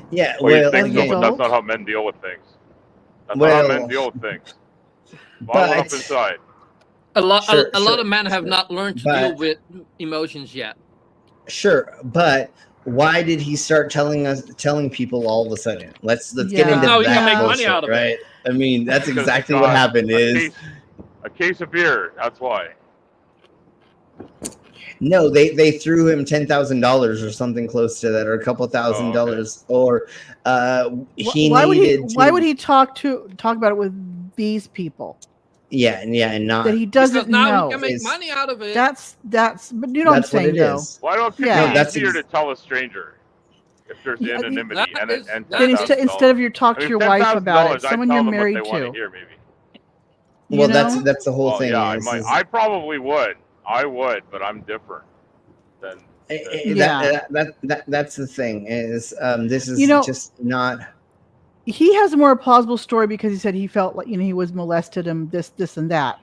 Yeah, well, you think so, but that's not how men deal with things. That's not how men deal with things. Bottle up inside. A lot of men have not learned to deal with emotions yet. Sure, but why did he start telling people all of a sudden? Let's get into no, that. You can make bullshit, money out of right? it. I mean, that's exactly what happened. A case of beer. That's why. No, they threw him $10,000 or something close to that, or a couple $1,000, or why would he talk about it with these people? Yeah, and not that he doesn't because now know. He can make money out of it. But you know what I'm saying, though. Why don't you think it's easier to tell a stranger if there's anonymity and then instead of you talk to your wife about it, someone you're married to. Well, that's the whole thing. Yeah, I probably would. I would, but I'm different. That's the thing. Is this is just not. He has a more plausible story because he said he felt like he was molested and this and that.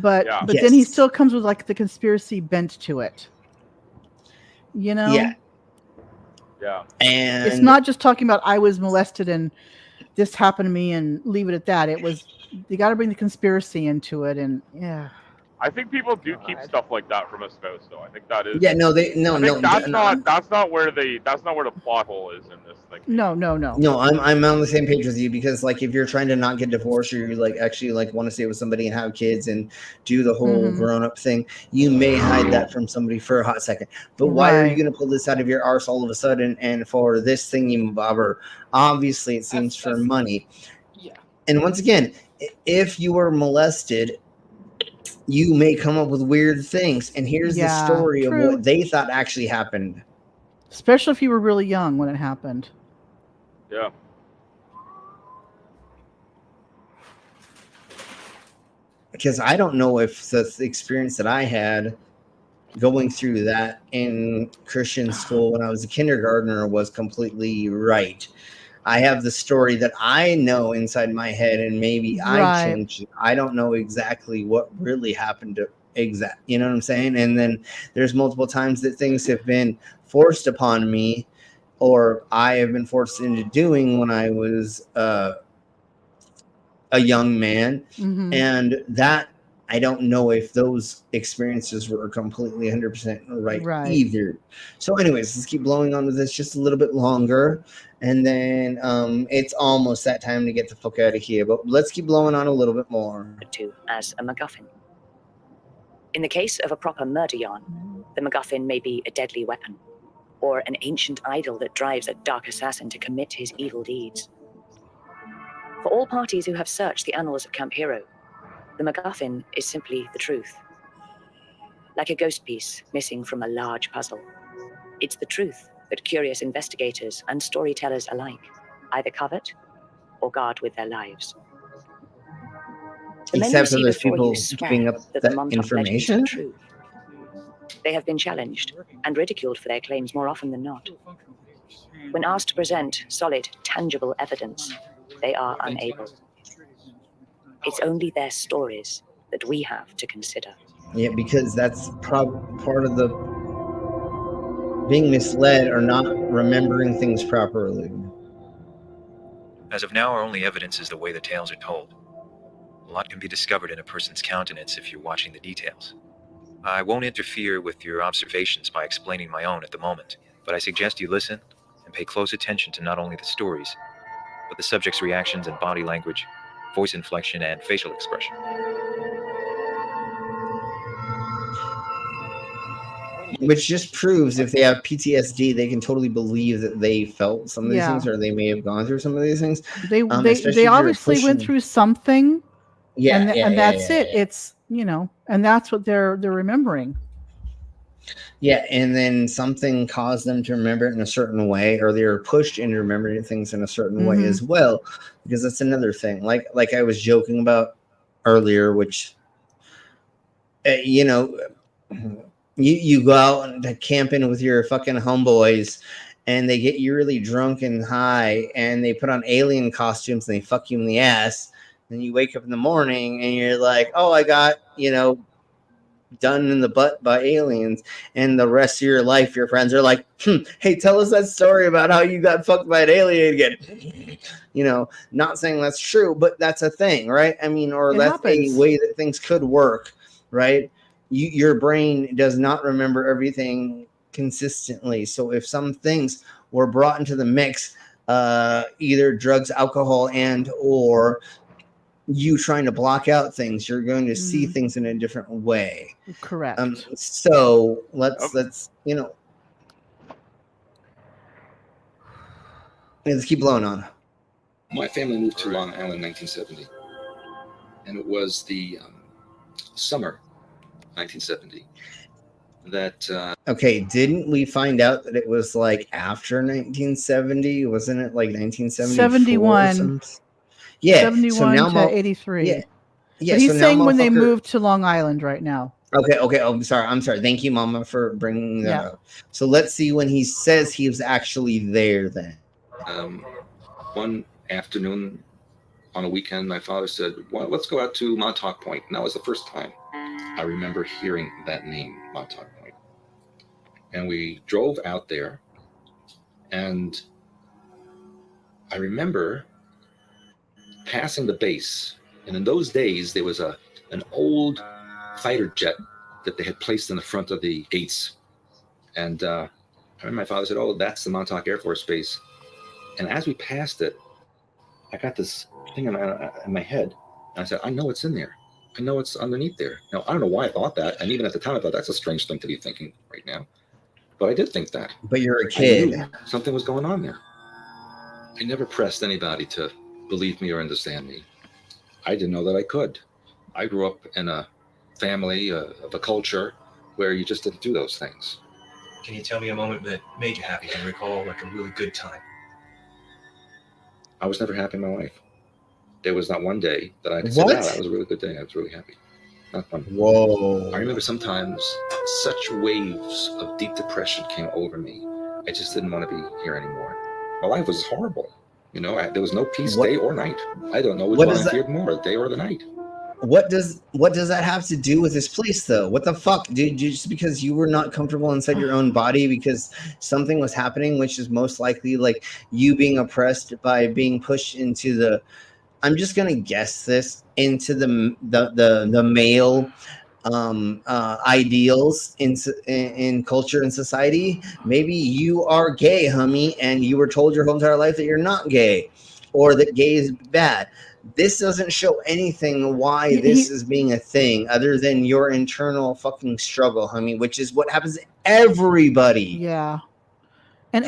But then he still comes with like the conspiracy bent to it. Yeah. Yeah. And it's not just talking about I was molested and this happened to me and leave it at that. It was, you got to bring the conspiracy into it. And yeah. I think people do keep stuff like that from a spouse, though. I think that is. Yeah, no, That's not where the plot hole is in this thing. No. No, I'm on the same page with you, because like if you're trying to not get divorced, or you like actually like want to stay with somebody and have kids and do the whole grown up thing, you may hide that from somebody for a hot second. But why are you going to pull this out of your arse all of a sudden? And for this thingy bobber, obviously it seems for money. Yeah. And once again, if you were molested, you may come up with weird things. And here's the story of what they thought actually happened. Especially if you were really young when it happened. Yeah. Because I don't know if the experience that I had going through that in Christian school when I was a kindergartner was completely right. I have the story that I know inside my head, and maybe I changed it. I don't know exactly what really happened to you know what I'm saying? And then there's multiple times that things have been forced upon me, or I have been forced into doing when I was a young man. And that I don't know if those experiences were completely 100% right either. So anyways, let's keep blowing on with this just a little bit longer. And then it's almost that time to get the fuck out of here. But let's keep blowing on a little bit more. As a MacGuffin. In the case of a proper murder yarn, the MacGuffin may be a deadly weapon, or an ancient idol that drives a dark assassin to commit his evil deeds. For all parties who have searched the annals of Camp Hero, the MacGuffin is simply the truth. Like a ghost piece missing from a large puzzle, it's the truth that curious investigators and storytellers alike either covet or guard with their lives. The men Except for you see those before people you swear giving up that the that Montauk legends information. are true. They have been challenged and ridiculed for their claims more often than not. When asked to present solid, tangible evidence, they are unable. It's only their stories that we have to consider. Yeah, because that's part of the being misled or not remembering things properly. As of now, our only evidence is the way the tales are told. A lot can be discovered in a person's countenance if you're watching the details. I won't interfere with your observations by explaining my own at the moment, but I suggest you listen and pay close attention to not only the stories, but the subject's reactions and body language, voice inflection, and facial expression. Which just proves if they have PTSD, they can totally believe that they felt some of these things, or they may have gone through some of these things. They obviously went through something. And that's it. It's, you know, and that's what they're remembering. Yeah, and then something caused them to remember it in a certain way, or they were pushed into remembering things in a certain way as well, because that's another thing. Like I was joking about earlier, which, you know, you go out and camping with your fucking homeboys, and they get you really drunk and high, and they put on alien costumes and they fuck you in the ass. Then you wake up in the morning and you're like, oh, I got, you know, done in the butt by aliens. And the rest of your life, your friends are like, hey, tell us that story about how you got fucked by an alien again. You know, not saying that's true, but that's a thing, right? I mean, or that's a way that things could work, right? Your brain does not remember everything consistently. So if some things were brought into the mix, either drugs, alcohol, and or you trying to block out things, you're going to see things in a different way. Correct. So let's you know, let's keep blowing on. My family moved to Long Island in 1970, and it was the summer 1970 that okay, didn't we find out that it was like after 1970? Wasn't it like 1971? Yeah, 71 so now to 83. Yeah. But he's so saying now when they moved to Long Island right now. Okay. Oh, I'm sorry. Thank you, Mama, for bringing that up. So let's see when he says he was actually there then. One afternoon on a weekend, my father said, well, let's go out to Montauk Point. And that was the first time I remember hearing that name, Montauk Point. And we drove out there, and I remember passing the base, and in those days there was an old fighter jet that they had placed in the front of the gates. And I remember my father said, "Oh, that's the Montauk Air Force Base." And as we passed it, I got this thing in my head. And I said, "I know it's in there. I know it's underneath there." Now, I don't know why I thought that. And even at the time, I thought that's a strange thing to be thinking right now. But I did think that. But you're a kid. Something was going on there. I never pressed anybody to believe me or understand me. I didn't know that I could. I grew up in a family of a culture where you just didn't do those things. Can you tell me a moment that made you happy and recall like a really good time? I was never happy in my life. There was not one day that I could say, "Wow, that was a really good day. I was really happy." Not one. Whoa. I remember sometimes such waves of deep depression came over me. I just didn't want to be here anymore. My life was horrible. You know, there was no peace day or night. I don't know which one I feared more, the day or the night. What does that have to do with this place, though? What the fuck, dude? Just because you were not comfortable inside your own body because something was happening, which is most likely like you being oppressed by being pushed into the, I'm just gonna guess this, into the male ideals in culture and society. Maybe you are gay, homie, and you were told your whole entire life that you're not gay, or that gay is bad. This doesn't show anything why this is being a thing other than your internal fucking struggle, homie, which is what happens to everybody. Yeah. And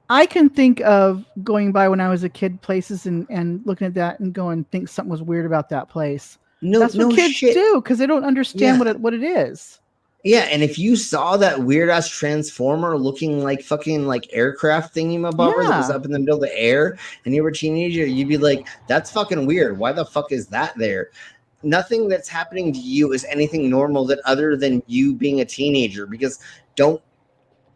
I can think of going by when I was a kid places and looking at that and going, think something was weird about that place. That's what kids do because they don't understand what it is. Yeah, and if you saw that weird ass transformer looking like fucking like aircraft thingy-mabobber that was up in the middle of the air, and you were a teenager, you'd be like, "That's fucking weird. Why the fuck is that there?" Nothing that's happening to you is anything normal that other than you being a teenager. Because don't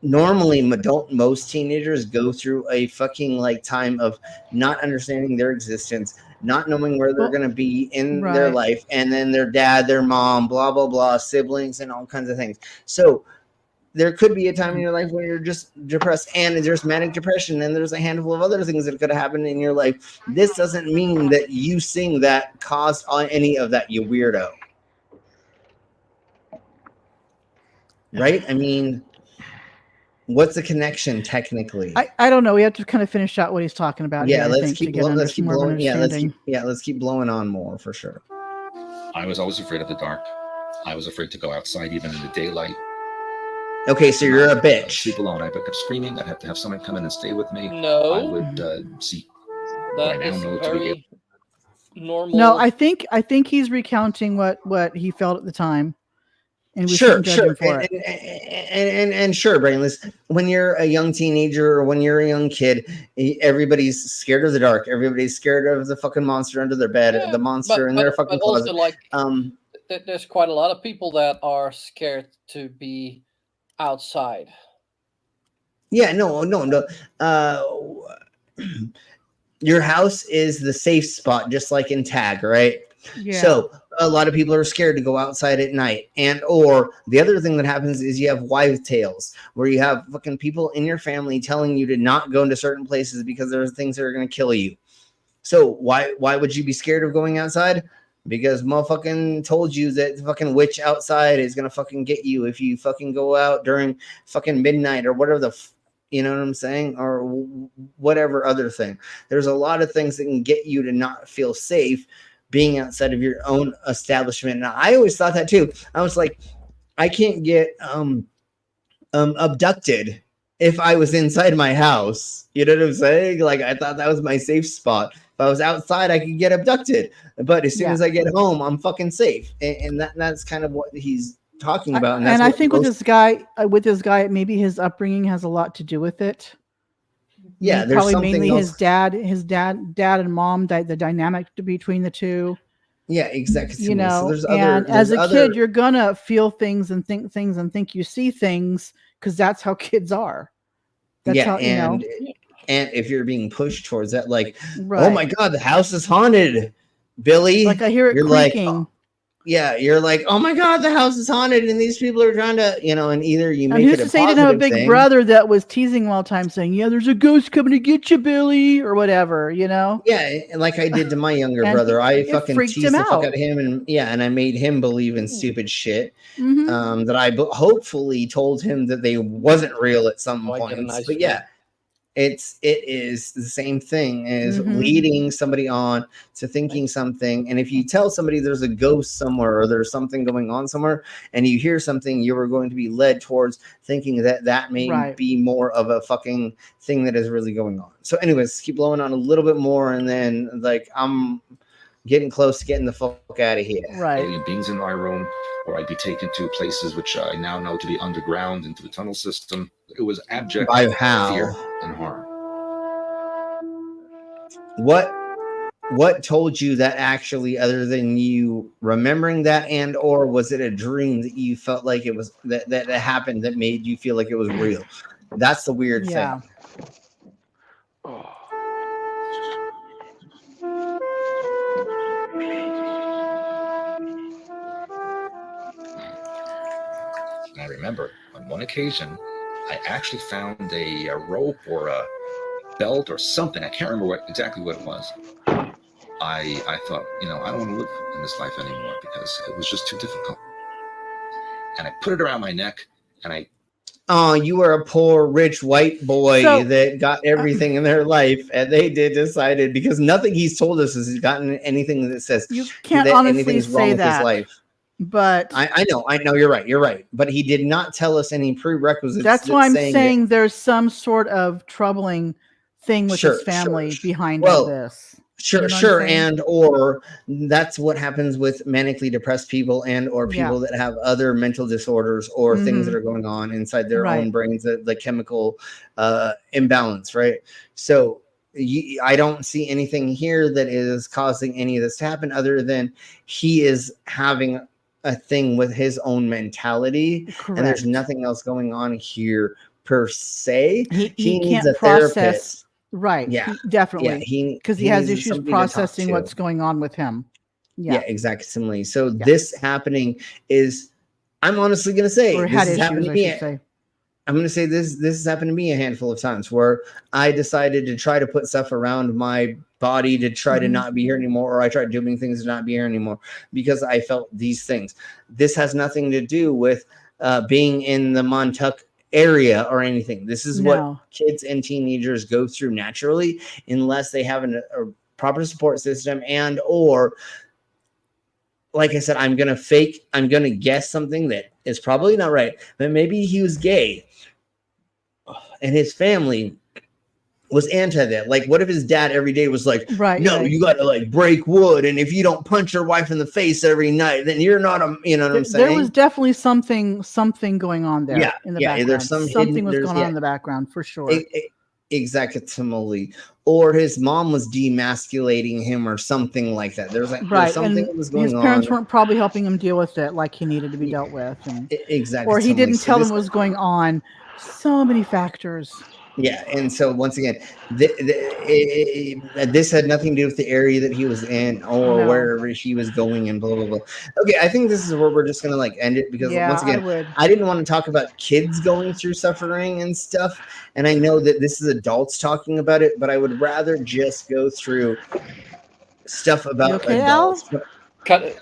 most teenagers go through a fucking like time of not understanding their existence, not knowing where they're going to be in their life, and then their dad, their mom, blah, blah, blah, siblings, and all kinds of things. So there could be a time in your life where you're just depressed, and there's manic depression, and there's a handful of other things that could happen in your life. This doesn't mean that you seeing that caused any of that, you weirdo. Right? I mean, what's the connection technically? I don't know. We have to kind of finish out what he's talking about. Yeah, here, let's keep blowing on more for sure. I was always afraid of the dark. I was afraid to go outside even in the daylight. Okay, so you're a bitch. Sleep alone. I kept screaming. I'd have to have someone come in and stay with me. No, I would see. That is very normal. No, I think he's recounting what he felt at the time. And we sure. Him for it. And sure, Brainless, when you're a young teenager or when you're a young kid, everybody's scared of the dark. Everybody's scared of the fucking monster under their bed, the monster in their fucking closet. Also, like, there's quite a lot of people that are scared to be outside. Yeah, no. Your house is the safe spot, just like in Tag, right? Yeah. So a lot of people are scared to go outside at night. And or the other thing that happens is you have wives' tales where you have fucking people in your family telling you to not go into certain places because there's things that are going to kill you. So why would you be scared of going outside? Because motherfucking told you that the fucking witch outside is going to fucking get you if you fucking go out during fucking midnight or whatever the you know what I'm saying? Or whatever other thing. There's a lot of things that can get you to not feel safe being outside of your own establishment. And I always thought that too. I was like, I can't get abducted if I was inside my house. You know what I'm saying? Like, I thought that was my safe spot. If I was outside, I could get abducted. But as soon as I get home, I'm fucking safe. And that's kind of what he's talking about. And, I think with this guy, maybe his upbringing has a lot to do with it. Yeah, there's probably something mainly else. his dad and mom, the dynamic between the two. Yeah, exactly. You know, so there's and as a kid, you're gonna feel things and think things and think you see things because that's how kids are. That's how, and if you're being pushed towards that, like, oh my god, the house is haunted, Billy. Like I hear it creaking. Yeah, you're like, oh my god, the house is haunted, and these people are trying to, and either you And make who's it a to say he didn't have a positive big thing. brother that was teasing him all the time, saying, "Yeah, there's a ghost coming to get you, Billy," or whatever, Yeah, and like I did to my younger And brother, I it fucking freaked teased him the fuck out. out of him, and I made him believe in stupid shit. Mhm. That I hopefully told him that they wasn't real at some Oh, I get a points. nice But yeah, it is the same thing as Mhm. leading somebody on to thinking something. And if you tell somebody there's a ghost somewhere or there's something going on somewhere, and you hear something, you are going to be led towards thinking that may Right. be more of a fucking thing that is really going on. So, anyways, keep blowing on a little bit more, and then like I'm getting close to getting the fuck out of here. Right. Alien beings in my room, or I'd be taken to places which I now know to be underground into the tunnel system. It was abject By how? fear and horror. What told you that actually, other than you remembering that, and or was it a dream that you felt like it was that happened that made you feel like it was real? That's the weird Yeah. thing. And I remember on one occasion, I actually found a rope or a belt or something. I can't remember exactly what it was. I thought, I don't want to live in this life anymore because it was just too difficult. And I put it around my neck, and Oh, you were a poor rich white boy that got everything in their life, and they decided, because nothing he's told us has gotten anything that says You can't that honestly anything's wrong say with his that. life. But I know you're right, but he did not tell us any prerequisites. that's why I'm saying saying there's some sort of troubling thing with his family behind all this. You know what I'm Sure, saying? and or that's what happens with manically depressed people and or people that have other mental disorders or things that are going on inside their own brains, the chemical imbalance, right? So I don't see anything here that is causing any of this to happen other than he is having a thing with his own mentality. And there's nothing else going on here per se. He needs a therapist. Right. Yeah. Definitely. Yeah. Because he has needs issues somebody to talk processing to. what's going on with him. Yeah, exactly. So this happening is, I'm honestly going to say, Or this had has happened issues, to I me. should say. I'm going to say this has happened to me a handful of times where I decided to try to put stuff around my body to try to not be here anymore, or I tried doing things to not be here anymore because I felt these things. This has nothing to do with being in the Montauk area or anything. This is what kids and teenagers go through naturally unless they have a proper support system and or, like I said, I'm going to guess something that is probably not right, but maybe he was gay and his family was anti that. Like, what if his dad every day was like, no, you got to like break wood. And if you don't punch your wife in the face every night, then you're not a, you know what I'm saying? There was definitely something going on there in the background. There's something was going on in the background for sure. Exactly. Or his mom was demasculating him or something like that. There's like right. something and that was going on. His parents weren't probably helping him deal with it like he needed to be dealt with. And, exactly. Or he didn't tell them what was going on. So many factors. Yeah, and so once again, this had nothing to do with the area that he was in or wherever he was going and blah, blah, blah. Okay, I think this is where we're just going to like end it because once again, I didn't want to talk about kids going through suffering and stuff. And I know that this is adults talking about it, but I would rather just go through stuff about adults. Cut it.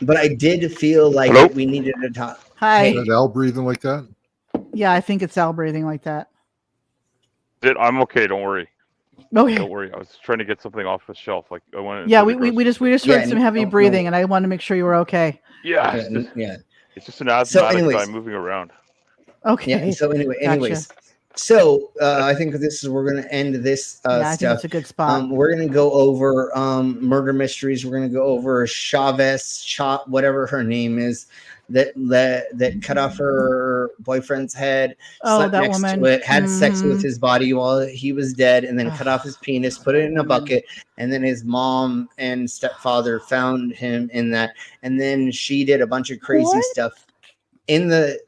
But I did feel like we needed to talk. Hi. Is Al breathing like that? Yeah, I think it's Al breathing like that. I'm okay. Don't worry. Okay. Don't worry. I was trying to get something off the shelf. Like I wanted. Yeah, we just heard some heavy breathing, and I wanted to make sure you were okay. Yeah. It's just an asthmatic guy moving around. Okay. Yeah. So anyways. So I think this is we're going to end this I stuff. think it's a good spot. We're going to go over murder mysteries. We're going to go over Chavez, whatever her name is, that cut off her boyfriend's head, slept that next woman. to it, had sex with his body while he was dead, and then cut off his penis, put it in a bucket, and then his mom and stepfather found him in that, and then she did a bunch of crazy stuff in the.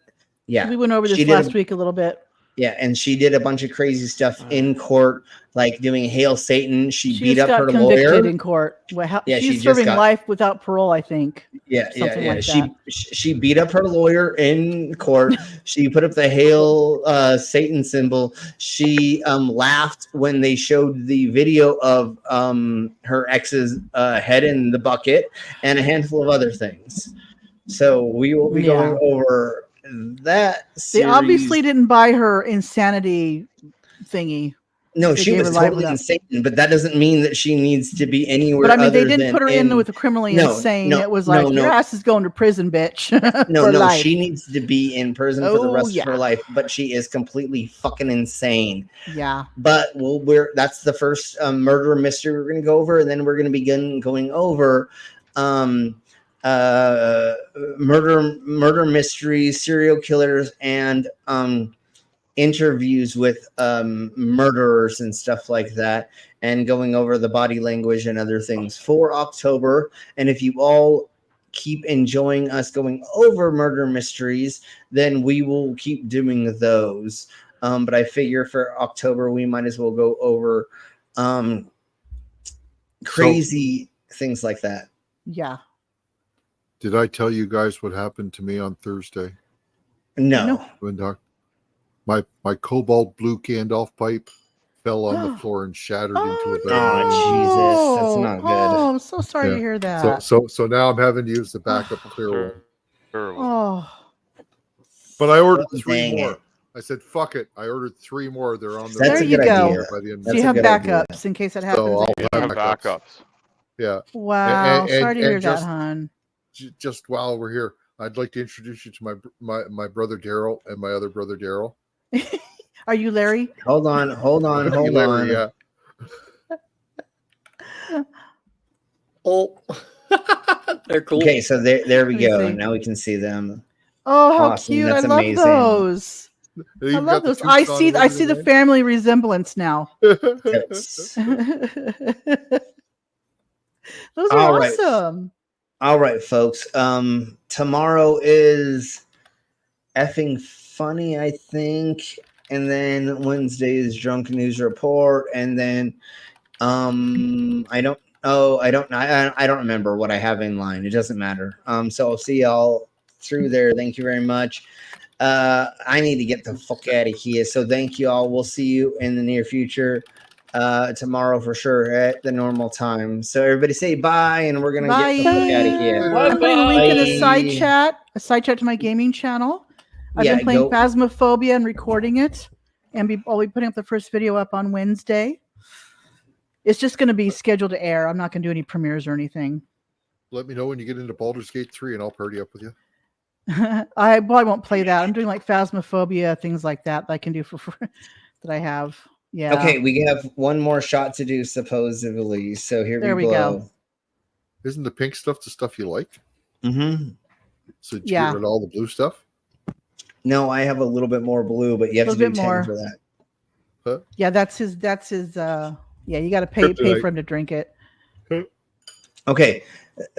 Yeah, we went over this last week a little bit. Yeah, and she did a bunch of crazy stuff in court, like doing Hail Satan. She beat just up got her convicted lawyer in court. Well, Yeah, she's she just serving got- life without parole, I think. Yeah, Something like She that. she beat up her lawyer in court. She put up the Hail Satan symbol. She laughed when they showed the video of her ex's head in the bucket and a handful of other things. So we will be going over that They series. obviously didn't buy her insanity thingy. No, They she gave was her life totally without- insane, but that doesn't mean that she needs to be anywhere. But I mean, they other didn't than put her in with a criminally insane. It was like, your ass is going to prison, bitch. No, for no, life. she needs to be in prison for the Oh, rest of her yeah. life. But she is completely fucking insane. Yeah. But that's the first murder mystery we're going to go over, and then we're going to begin going over murder mysteries, serial killers, and interviews with murderers and stuff like that, and going over the body language and other things for October. And if you all keep enjoying us going over murder mysteries, then we will keep doing those. But I figure for October we might as well go over crazy things like that. Yeah. Did I tell you guys what happened to me on Thursday? No. My cobalt blue Gandalf pipe fell on the floor and shattered into a bed. Oh, Jesus, that's not good. Oh, I'm so sorry to hear that. So now I'm having to use the backup clear one. Oh. But I ordered three Dang more. it. I said, fuck it. I ordered three more. They're on the There you go. by the end So you have backups in case that happens. So I'll have backups. Yeah. Wow. Sorry to hear that, just, hon. Just while we're here, I'd like to introduce you to my brother Daryl and my other brother Daryl. Are you Larry? Hold on. Larry, yeah. Oh, they're cool. Okay, so there we Let me go. see. Now we can see them. Oh, how Awesome, cute! that's I love amazing. those. I You've love got the those. I tooth on see. and I see the everything. family resemblance now. Yes. Those are All right. awesome. All right, folks. Tomorrow is effing funny, I think, and then Wednesday is drunk news report, and then I don't remember what I have in line. It doesn't matter. So I'll see y'all through there. Thank you very much. I need to get the fuck out of here. So thank you all. We'll see you in the near future. Tomorrow for sure at the normal time. So everybody say bye, and we're gonna get the fuck out of here. I'm putting a link in the side Bye. chat to my gaming channel. I've Yeah, been playing go- Phasmophobia and recording it, and I'll be putting up the first video up on Wednesday. It's just going to be scheduled to air. I'm not going to do any premieres or anything. Let me know when you get into Baldur's Gate 3 and I'll party up with you. I won't play that. I'm doing like Phasmophobia, things like that I can do for that I have. Yeah. Okay, we have one more shot to do supposedly. So here There we we go. go. Isn't the pink stuff the stuff you like? Mm-hmm. So did you Yeah. get rid of all the blue stuff? No, I have a little bit more blue, but you have to do 10 for that. Huh? Yeah, that's his yeah, you got to pay for him to drink it. Okay.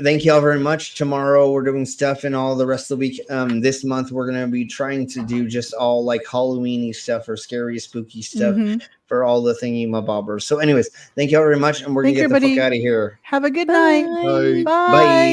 Thank you all very much. Tomorrow we're doing stuff and all the rest of the week. This month we're going to be trying to do just all like Halloween-y stuff or scary, spooky stuff Mhm. for all the thingy-mabobbers. So anyways, thank you all very much, and we're going Thank to you, get the fuck everybody. out of here. Have a good night. Bye. Bye. Bye.